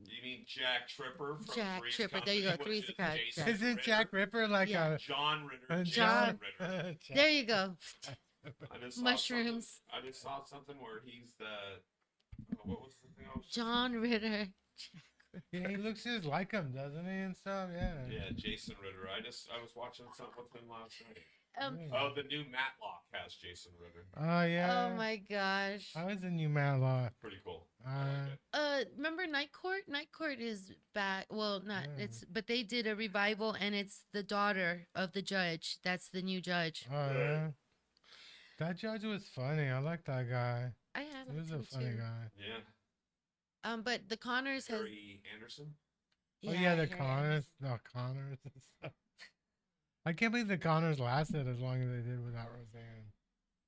You mean Jack Tripper from Jack Three's Tripper, there you go, Company, which Three's is Company, Jason Jack. Isn't Ritter? Jack Ripper like Yeah. John Ritter? John- Ritter. There you go. I just saw Mushrooms. something- I just saw something where he's the. What was the thing I was? John Ritter. Yeah, he looks just like him, doesn't he, and stuff. Yeah. Yeah, Jason Ritter. I was watching something with him last night. Um, Oh, the new Matlock has Jason Ritter. Oh oh yeah. my gosh. I was in you, Matlock. Pretty cool. I like it. Remember Night Court? Night Court is back. Well, not Yeah. it's, but they did a revival, and it's the daughter of the judge. That's the new judge. Oh yeah. That judge was funny. I like that guy. I have He was a him funny too. guy. Yeah. But the Connors has. Harry Anderson. Oh yeah, the Harry Connors. Anderson. The Connors and stuff. I can't believe the Connors lasted as long as they did without Roseanne.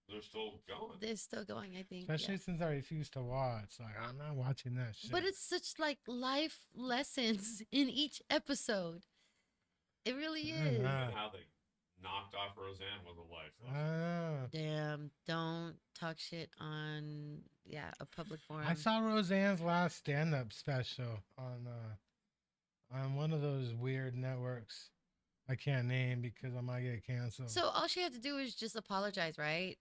They're still going. They're still going, I think. Especially Yeah. since I refuse to watch. Like I'm not watching that shit. But it's such like life lessons in each episode. It really is. Yeah. How they knocked off Roseanne was a life I lesson. know. Damn, don't talk shit on a public forum. I saw Roseanne's last stand-up special on one of those weird networks I can't name because I might get canceled. So all she had to do was just apologize, right?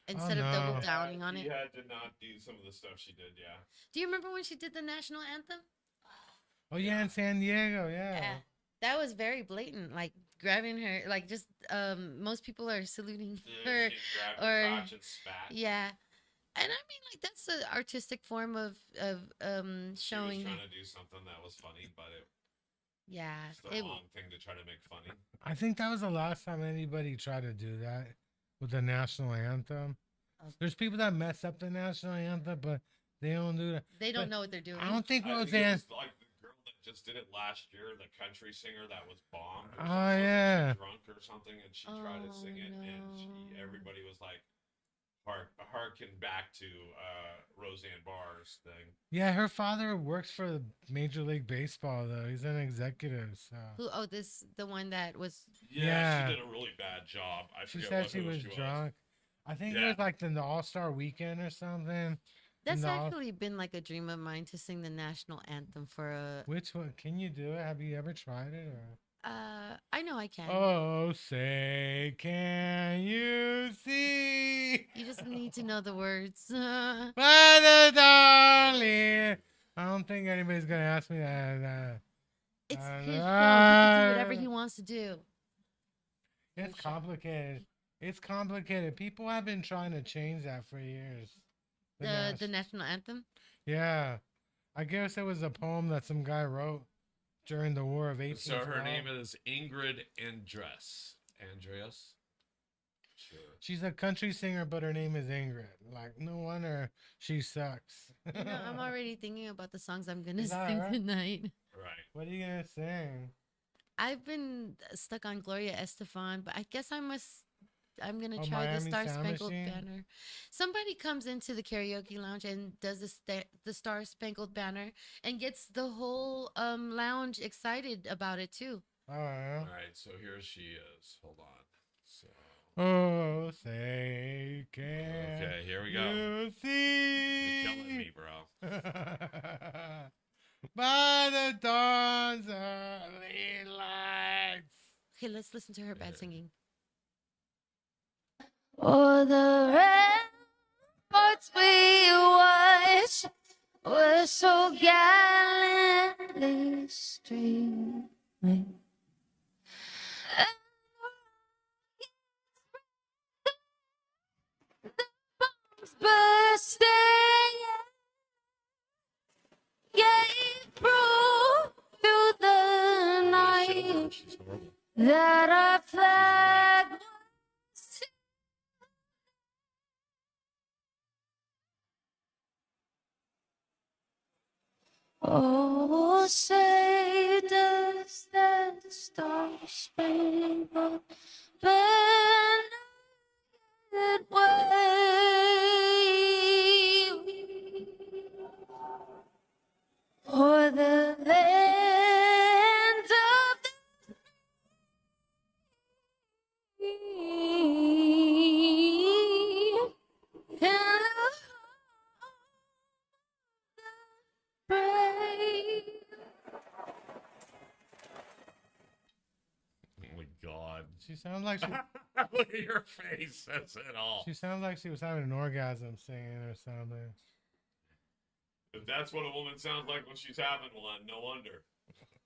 Oh, Instead of double no. downing on She it. had to not do some of the stuff she did. Yeah. Do you remember when she did the national anthem? Oh yeah, in San Diego, yeah. That was very blatant, like grabbing her, like just most people are saluting her. She grabbed or- her crotch and spat. Yeah. And I mean, like that's an artistic form of She showing. was trying to do something that was funny, but Yeah, it's the wrong thing to try to make funny. I think that was the last time anybody tried to do that with the national anthem. Okay. There's people that mess up the national anthem, but they don't do that. they don't but know what they're doing. I don't think I think it Roseanne. was like the girl that just did it last year, the country singer that was bombed. Or Oh, something. yeah. She was drunk or something, and she tried to sing it, and no. everybody was like, harken back to Roseanne Barr's thing. Yeah, her father works for Major League Baseball though. He's an executive. So Who? Oh, the one that was. Yeah. She did a really bad job. I she forget said what she who was drunk. I think it Yeah. was like the All-Star Weekend or something. That's No. actually been like a dream of mine to sing the national anthem for a. Which one? Can you do it? Have you ever tried it? Or? I know I can. Oh, say, can you see? You just need to know the words. By the darling. I don't think anybody's gonna ask me that. It's I his show. He know. can do whatever he wants to do. It's complicated. It's complicated. People have been trying to change that for years. The national anthem. Yeah, I guess it was a poem that some guy wrote during the War of 1812. So her name is Ingrid Andreas. Sure. She's a country singer, but her name is Ingrid. Like, no wonder she sucks. You know, I'm already thinking about the songs I'm gonna Is that sing right? tonight. Right. What are you gonna sing? I've been stuck on Gloria Estefan, but I guess I'm gonna Oh, try the Miami Star Sound Spangled Machine? Banner. Somebody comes into the karaoke lounge and does the Star Spangled Banner and gets the whole lounge excited about it too. Oh, All yeah. right. So here she is. Hold on. So. Oh, say, can Okay. Here we go. you see? You're killing me, bro. By the dawn's early lights. Okay, let's listen to her bad Yeah. singing. Oh, the ramparts we watch were so gallantly streaming. And the bombs bursting gave proof through the night She's horrible. that our flag was oh, say does that star-spangled banner yet wave o'er the land of the free and the brave. Oh my God. She sounds like Look at your face. That's it all. she sounds like she was having an orgasm singing or something. If that's what a woman sounds like when she's having one, no wonder.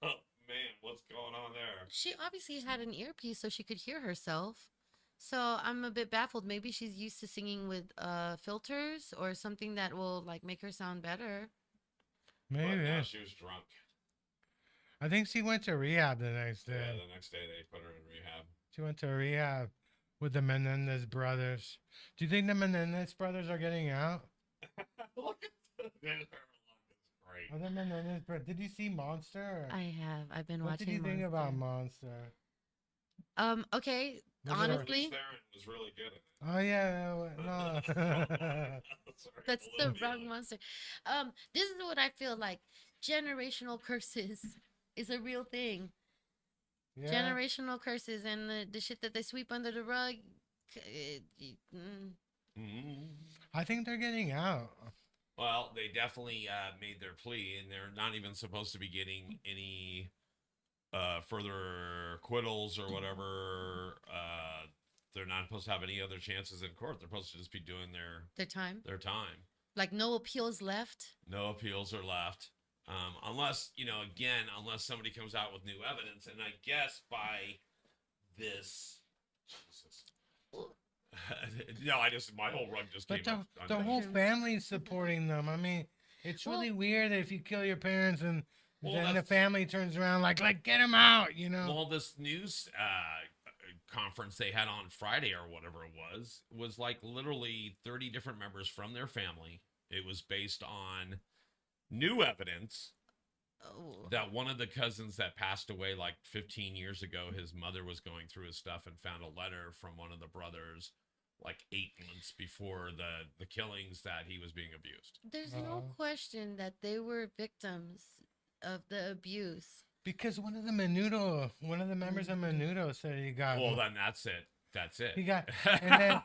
Oh, man, what's going on there? She obviously had an earpiece so she could hear herself. So I'm a bit baffled. Maybe she's used to singing with filters or something that will like make her sound better. But Maybe. now she was drunk. I think she went to rehab the next Yeah, day. the next day they put her in rehab. She went to rehab with the Menendez brothers. Do you think the Menendez brothers are getting out? Look at that. Great. Are the Menendez brothers? Did you see Monster? I have. I've been What watching. did you think about Monster. Monster? Okay. Was it Honestly, Charlize Theron was really good at it. Oh yeah, no. Sorry, that's the Olivia. wrong monster. This is what I feel like. Generational curses is a real thing. Yeah. Generational curses and the shit that they sweep under the rug. Mhm. I think they're getting out. Well, they definitely made their plea, and they're not even supposed to be getting any further acquittals or whatever. They're not supposed to have any other chances in court. They're supposed to just be doing Their time. their time. Like no appeals left. No appeals are left. Unless, unless somebody comes out with new evidence. And I guess by this. Jesus. No, my whole rug just But came the, up. the whole family's supporting them. I mean, it's really weird if you kill your parents and Well, then the that's- family turns around like get him out, you know? Well, this news conference they had on Friday or whatever it was like literally 30 different members from their family. It was based on new evidence Oh. that one of the cousins that passed away like 15 years ago, his mother was going through his stuff and found a letter from one of the brothers like 8 months before the killings that he was being abused. There's no question that they were victims of the abuse. Because one of the members of Menudo said he got. Well, then that's it. That's it. He got, and then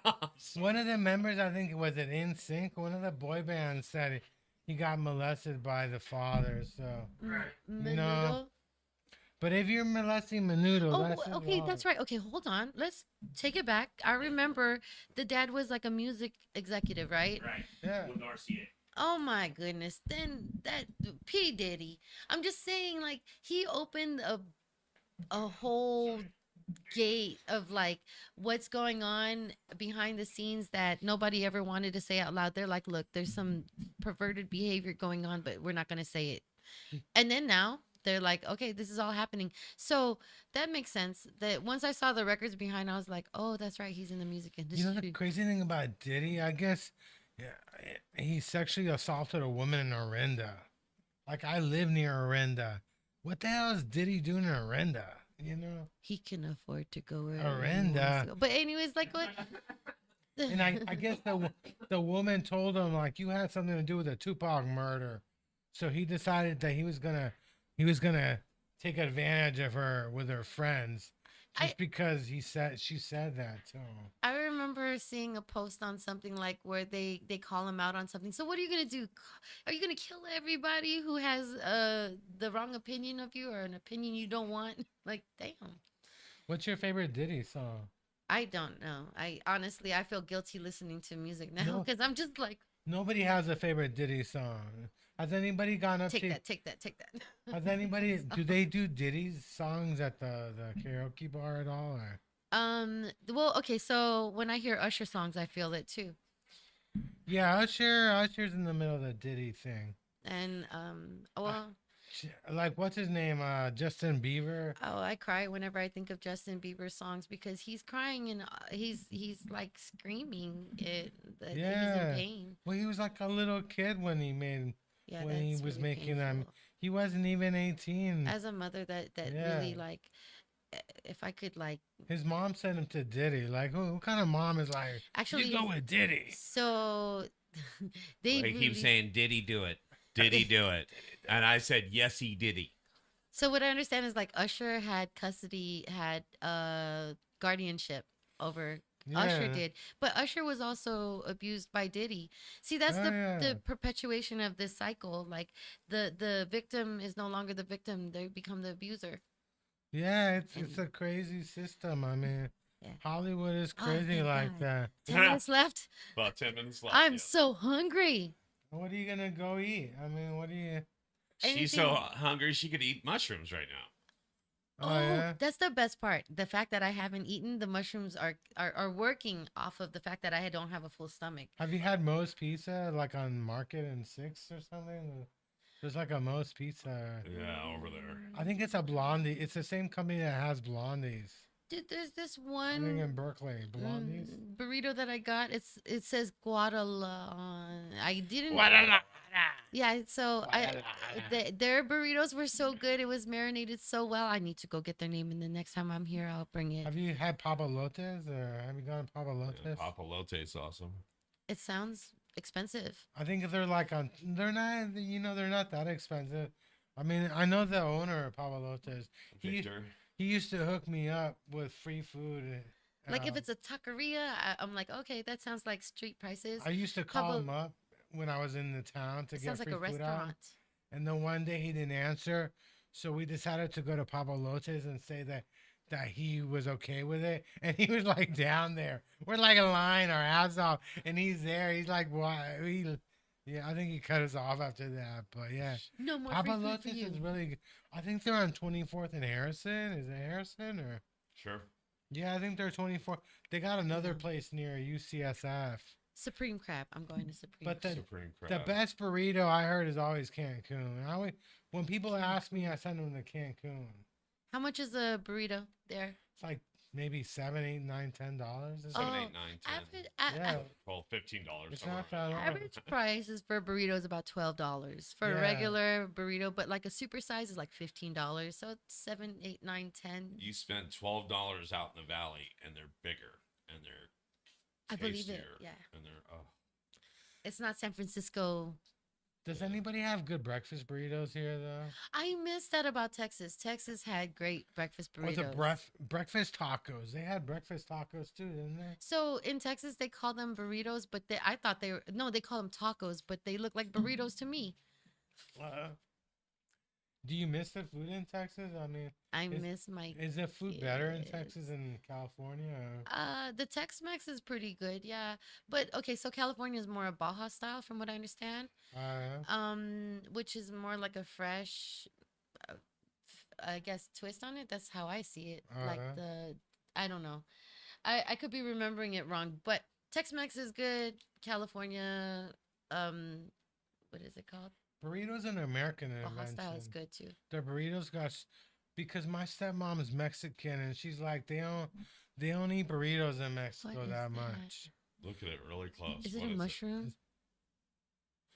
one of the members, I think, was it In Sync? One of the boy bands said he got molested by the father. So, Menudo. No. But if you're molesting Menudo, Oh, that's his okay, law. that's right. Okay, hold on. Let's take it back. I remember the dad was like a music executive, right? Right. Yeah. With RCA. Oh my goodness. Then that P Diddy. I'm just saying, like he opened a whole gate of like what's going on behind the scenes that nobody ever wanted to say out loud. They're like, look, there's some perverted behavior going on, but we're not going to say it. And then now they're like, okay, this is all happening. So that makes sense. That once I saw the records behind, I was like, oh, that's right. He's in the music industry. You know the crazy thing about Diddy? I guess he sexually assaulted a woman in Orinda. Like, I live near Orinda. What the hell is Diddy doing in Orinda? You know? He can afford to go wherever he Orinda. wants to go. But anyways, like what? And I guess the woman told him, like, you had something to do with the Tupac murder. So he decided that he was gonna take advantage of her with her friends. Just because she said that to him. I remember seeing a post on something like where they call him out on something. So what are you gonna do? Are you gonna kill everybody who has the wrong opinion of you or an opinion you don't want? Like, damn. What's your favorite Diddy song? I don't know. I honestly I feel guilty listening to music now No. because I'm just like, Nobody has a favorite Diddy song. Has anybody gone up take to? that, take that, take that. Has anybody? Do they do Diddy's songs at the karaoke bar at all? Or? Well, okay. So when I hear Usher songs, I feel it too. Yeah, Usher's in the middle of the Diddy thing. And well, Like, what's his name? Justin Bieber. oh, I cry whenever I think of Justin Bieber songs because he's crying and he's like screaming it that he's Yeah. in pain. Well, he was like a little kid when he made Yeah, when he that's was really making them. painful. He wasn't even 18. As a mother, that Yeah. really like, if I could like, His mom sent him to Diddy. Like, who kind of mom is like, actually, you go with Diddy? so they They keep released- saying, did he do it? Did he do it? And I said, yes, he did. So what I understand is like Usher had custody, had guardianship over. Usher Yeah. did, but Usher was also abused by Diddy. See, that's Oh, yeah. the perpetuation of this cycle. Like the victim is no longer the victim; they become the abuser. Yeah, it's a crazy system. I mean, Yeah. Hollywood is Oh, crazy thank like God. that. 10 minutes left. About 10 minutes left. I'm yeah. so hungry. What are you gonna go eat? I mean, what do you? She's so hungry she could eat mushrooms right now. Oh, Oh, yeah. that's the best part. The fact that I haven't eaten, the mushrooms are working off of the fact that I don't have a full stomach. Have you had Moe's Pizza like on Market and Six or something? There's like a Moe's Pizza. Yeah, over there. I think it's a Blondie. It's the same company that has Blondies. Dude, there's this I think in one Berkeley, Blondies. burrito that I got. It says Guadalajara. I didn't. Guadalajara. Yeah, so their burritos were so good. It was marinated so well. I need to go get their name, and the next time I'm here, I'll bring it. Have you had Papalotes or have you gone to Papalotes? Papalote's awesome. It sounds expensive. I think they're like on. They're not. They're not that expensive. I mean, I know the owner of Papalotes. Victor. He used to hook me up with free food. Like if it's a taqueria, I'm like, okay, that sounds like street prices. I used to call Pablo- him up when I was in the town to It get sounds like free a food out. restaurant. And then one day he didn't answer, so we decided to go to Pablo Lotes and say that he was okay with it. And he was like down there. We're like a line our ass off, and he's there. He's like, "Why?" Yeah, I think he cut us off after that. But yeah, No more Pablo free food Lotes for you. is really good. I think they're on 24th and Harrison. Is it Harrison or? Sure. Yeah, I think they're 24. They got another Mhm. place near UCSF. Supreme crab. I'm going to Supreme. But the Supreme crab. The best burrito I heard is always Cancun. When people ask me, I send them to Cancun. How much is a burrito there? It's like maybe $7, $8, $9, $10. Is Oh, $7, it? $8, $9, $10. Average, Yeah, $12, $15. it's somewhere not that around long. average prices for a burrito is about $12 for Yeah. a regular burrito, but like a super size is like $15. So it's 7, 8, 9, 10. You spend $12 out in the valley, and they're bigger, and they're I believe it. tastier, Yeah, and they're it's not San Francisco. Does anybody have good breakfast burritos here though? I miss that about Texas. Texas had great breakfast Or burritos. the breakfast tacos? They had breakfast tacos too, didn't they? So in Texas, they call them burritos, but I thought they were, no, they call them tacos, but they look like burritos to me. Do you miss the food in Texas? I mean, I Is- miss my. is the food better in Yes. Texas than California? The Tex-Mex is pretty good, yeah. But okay, so California is more a Baja style, from what I understand. Which is more like a fresh, I guess, twist on it. That's how I see it. Like I don't know. I could be remembering it wrong, but Tex-Mex is good. California, what is it called? Burritos an American Baja style is invention. good too. The burritos because my stepmom is Mexican and she's like they don't eat burritos in Mexico What is that that? much. Look at it really close. Is it What a mushroom?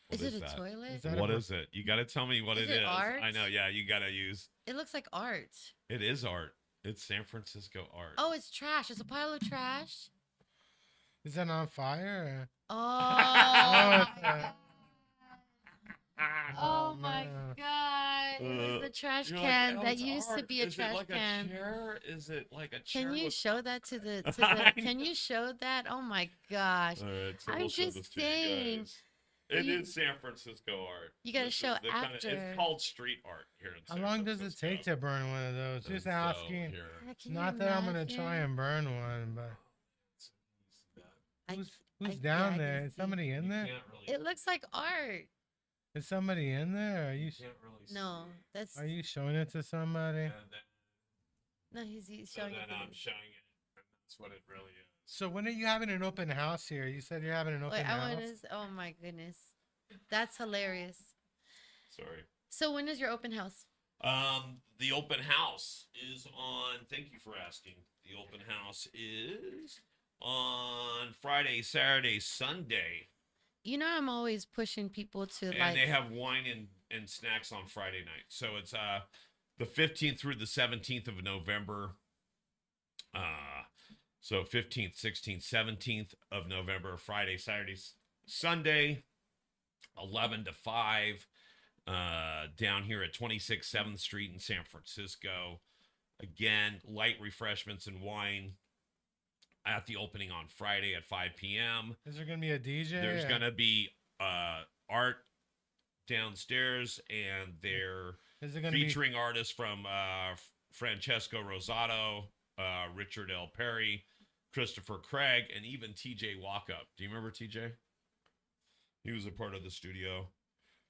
What Is it a that? toilet? Is that What a- is it? You got to tell me what Is it it is. art? I know. Yeah, you got to use. It looks like art. It is art. It's San Francisco art. Oh, it's trash. It's a pile of trash. Is that on fire? Oh, it's a- oh my man. God. It's the trash You're like, can "Oh, that it's used to art. be a Is trash it like can. a chair? Is it like a chair? Can you with- show that to the I can you show that? Oh my gosh. All right, so I'm we'll show just this to you saying, guys. It you- is San Francisco art. You gotta This show is the kinda- after. it's called street art here in How San long does it Francisco. take to burn one of those? And Just so asking. here- Yeah, can you Not that I'm gonna try imagine? and burn one, but I- who's I- who's yeah, down I there? can Is see. somebody in You there? can't really- It looks like art. Is somebody in there? you can't really No, see. that's Are you showing it to somebody? And then, no. He's so showing then it. to I'm me. showing it. And that's what it really is. So when are you having an open house here? You said you're having an open Wait, I house. want to. Oh my goodness, that's hilarious. Sorry. So when is your open house? The open house is on. Thank you for asking. The open house is on Friday, Saturday, Sunday, You know, I'm always pushing people to and like. they have wine and snacks on Friday night. So it's the 15th through the 17th of November. So 15th, 16th, 17th of November, Friday, Saturday, Sunday, 11 to 5. Down here at 26 7th Street in San Francisco. Again, light refreshments and wine at the opening on Friday at 5 p.m. Is there gonna be a DJ? There's or- going to be art downstairs, and they're Is it gonna be? featuring artists from Francesco Rosato, Richard L. Perry, Christopher Craig, and even TJ Walkup. Do you remember TJ? He was a part of the studio.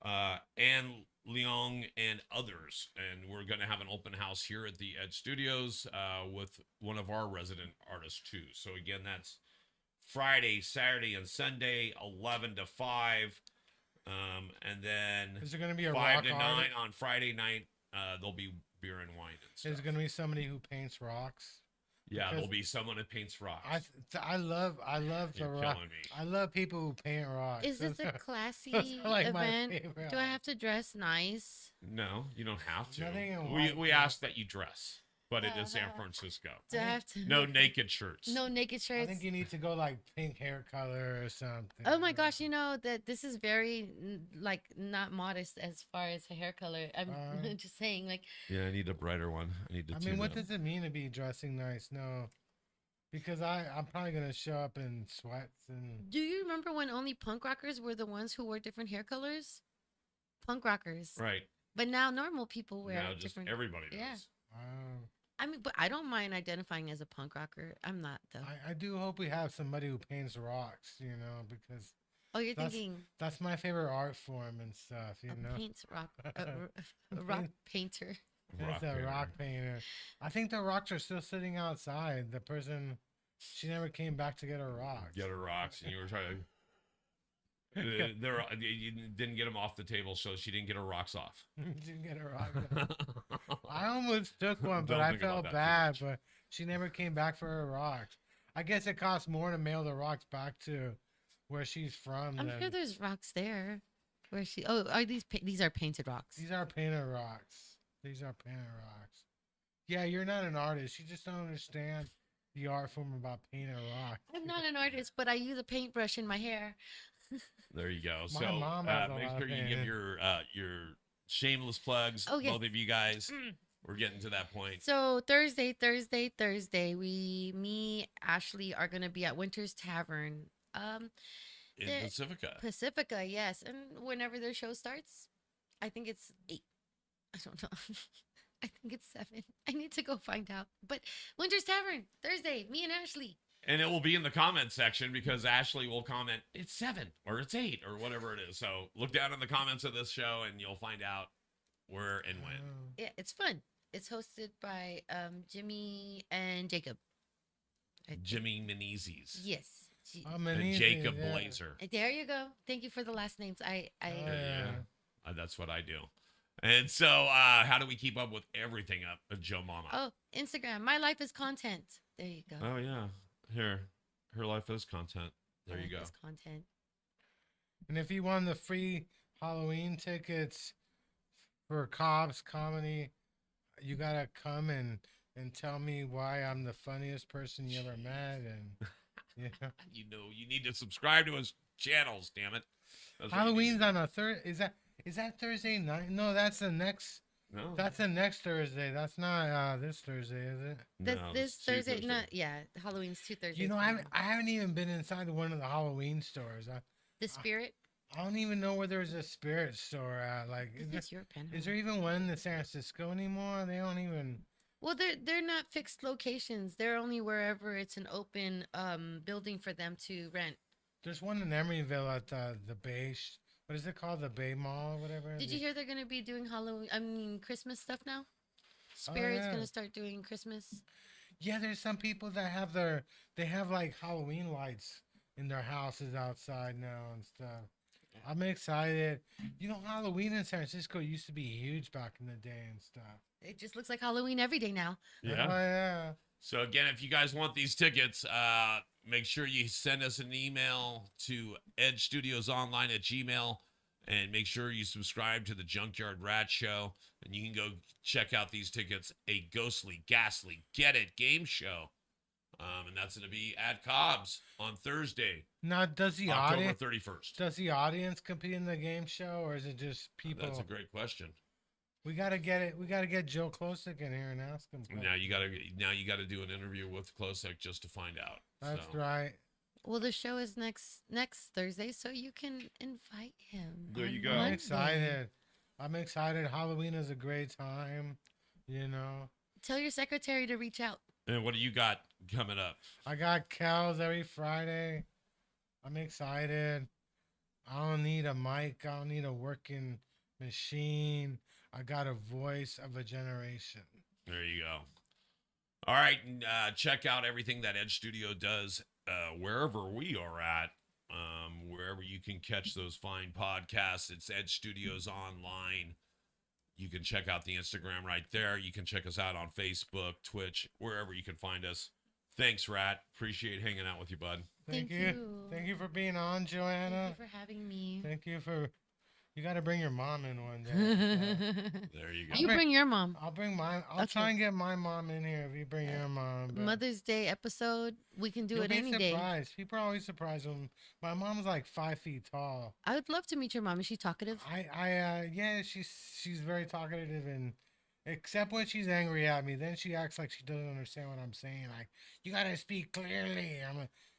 And Leong and others. And we're going to have an open house here at the Edge Studios with one of our resident artists too. So again, that's Friday, Saturday, and Sunday, 11 to 5. And then Is there going to be a 5 rock to 9 artist? on Friday night. There'll be beer and wine and stuff. Is there going to be somebody who paints rocks? Yeah, because there'll be someone that paints rocks. I love the You're rock. killing me. I love people who paint rocks. Is this Those a are- classy those are like my event? favorite Do I hobby. have to dress nice? No, you don't have to. Nothing in We white, yeah. ask that you dress, but it is San Uh-huh. Francisco. Do I think- have to? No naked shirts. No naked I shirts. think you need to go like pink hair color or something. Oh my gosh, you know that this is very like not modest as far as hair color. I'm Uh, just saying, like, Yeah, I need a brighter one. I need to. I mean, what does it mean to be dressing nice? No, because I'm probably gonna show up in sweats and do you remember when only punk rockers were the ones who wore different hair colors? Punk rockers. Right But now normal people wear now, just different. everybody does. yeah. wow. I mean, but I don't mind identifying as a punk rocker. I'm not though. I do hope we have somebody who paints rocks, because Oh, you're that's- thinking that's my favorite art form and stuff, a paint rock, a rock paint- painter. It's a painter. rock painter. I think the rocks are still sitting outside. The person, she never came back to get her rocks. Get her rocks, and you were trying to. You didn't get them off the table, so she didn't get her rocks off. She didn't get her rocks. I almost took one, but Don't I think about felt that too bad. much. But she never came back for her rocks. I guess it costs more to mail the rocks back to where she's from. I'm than, sure there's rocks there. Where she? Oh, are these are painted rocks? These are painted rocks. These are painted rocks. Yeah, you're not an artist. You just don't understand the art form about painted rock. I'm not an artist, but I use a paintbrush in my hair. There you go. My So mom has a make lot sure of you give painting. your shameless plugs. Oh, yes. Both of you guys. Mm. We're getting to that point. So Thursday, me, Ashley are gonna be at Winter's Tavern, In the- Pacifica. Pacifica, yes. And whenever their show starts, I think it's 8. I don't know. I think it's 7. I need to go find out. But Winter's Tavern, Thursday, me and Ashley. And it will be in the comment section because Ashley will comment, it's 7 or it's 8 or whatever it is. So look down in the comments of this show and you'll find out where and when. Oh. Yeah, it's fun. It's hosted by Jimmy and Jacob. Jimmy Menezes Yes. I'm and an easy, Jacob yeah. Blazer. There you go. Thank you for the last names. I Oh, Yeah. That's what I do. And so how do we keep up with everything up at Joe Mama? Oh, Instagram. My life is content. There you go. Oh, yeah. Here. Her life is content. There My you life go. is content. And if you won the free Halloween tickets for Cobb's Comedy, you gotta come and tell me why I'm the funniest person you ever met. And yeah, You know, you need to subscribe to his channels, damn it. That's what you need Halloween's to on a third. Is that Thursday night? No, that's the next. do. No. That's the next Thursday. That's not this Thursday, is it? This, No, this it's two Thursday, Thursday. not yeah. Halloween's 2 Thursdays. You know, from now. I haven't even been inside one of the Halloween stores. The Spirit. I don't even know where there's a spirit store at. Like, It's your pen. is there even one in San Francisco anymore? They don't even. Well, they're not fixed locations. They're only wherever it's an open building for them to rent. There's one in Emeryville at the Bay. What is it called? The Bay Mall, whatever. Did you hear they're gonna be doing Halloween? I mean Christmas stuff now. Spirit's yeah. gonna start doing Christmas. Yeah, there's some people that have like Halloween lights in their houses outside now and stuff. I'm excited. You know, Halloween in San Francisco used to be huge back in the day and stuff. It just looks like Halloween every day now. Yeah. Oh, yeah. So again, if you guys want these tickets, make sure you send us an email to edgestudiosonline@gmail.com and make sure you subscribe to the Junkyard Rat Show. And you can go check out these tickets, a ghostly, ghastly, get it game show. And that's going to be at Cobb's on Thursday, Now, does the October audience 31st. compete in the game show, or is it just people? That's a great question. We gotta get it. We gotta get Joe Klosik in here and ask him. Now you got to do an interview with Klosek just to find out. That's So, right. Well, the show is next Thursday, so you can invite him. There on you go. I'm Monday. excited. I'm excited. Halloween is a great time. You know, Tell your secretary to reach out. And what do you got coming up? I got Cal's every Friday. I'm excited. I don't need a mic. I don't need a working machine. I got a voice of a generation. There you go. All right, and, check out everything that Edge Studio does wherever we are at, wherever you can catch those fine podcasts. It's Edge Studios Online. You can check out the Instagram right there. You can check us out on Facebook, Twitch, wherever you can find us. Thanks, Rat. Appreciate hanging out with you, bud. Thank Thank you. you. Thank you for being on, Joanna. Thank you for having me. Thank you for. You got to bring your mom in one day. There you go. You bring your mom. I'll bring mine. I'll Okay. try and get my mom in here if you bring your mom. but Mother's Day episode, we can do you'll it be any day. surprised. People are always surprised when my mom's like 5 feet tall. I would love to meet your mom. Is she talkative? Yeah, she's very talkative and except when she's angry at me, then she acts like she doesn't understand what I'm saying. Like, you gotta speak clearly.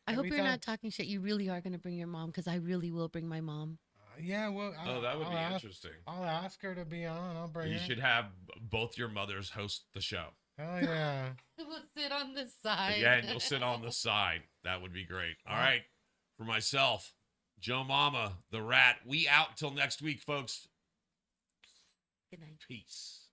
I hope every you're time- not talking shit. You really are going to bring your mom because I really will bring my mom. Yeah, well, Oh, that would be I'll interesting. I'll ask her to be on. I'll bring You her. should have both your mothers host the show. Hell yeah. We'll sit on the side. Yeah, and you'll sit on the side. That would be great. All right. For myself, Joe Mama, the Rat, we out till next week, folks. Good night. Peace.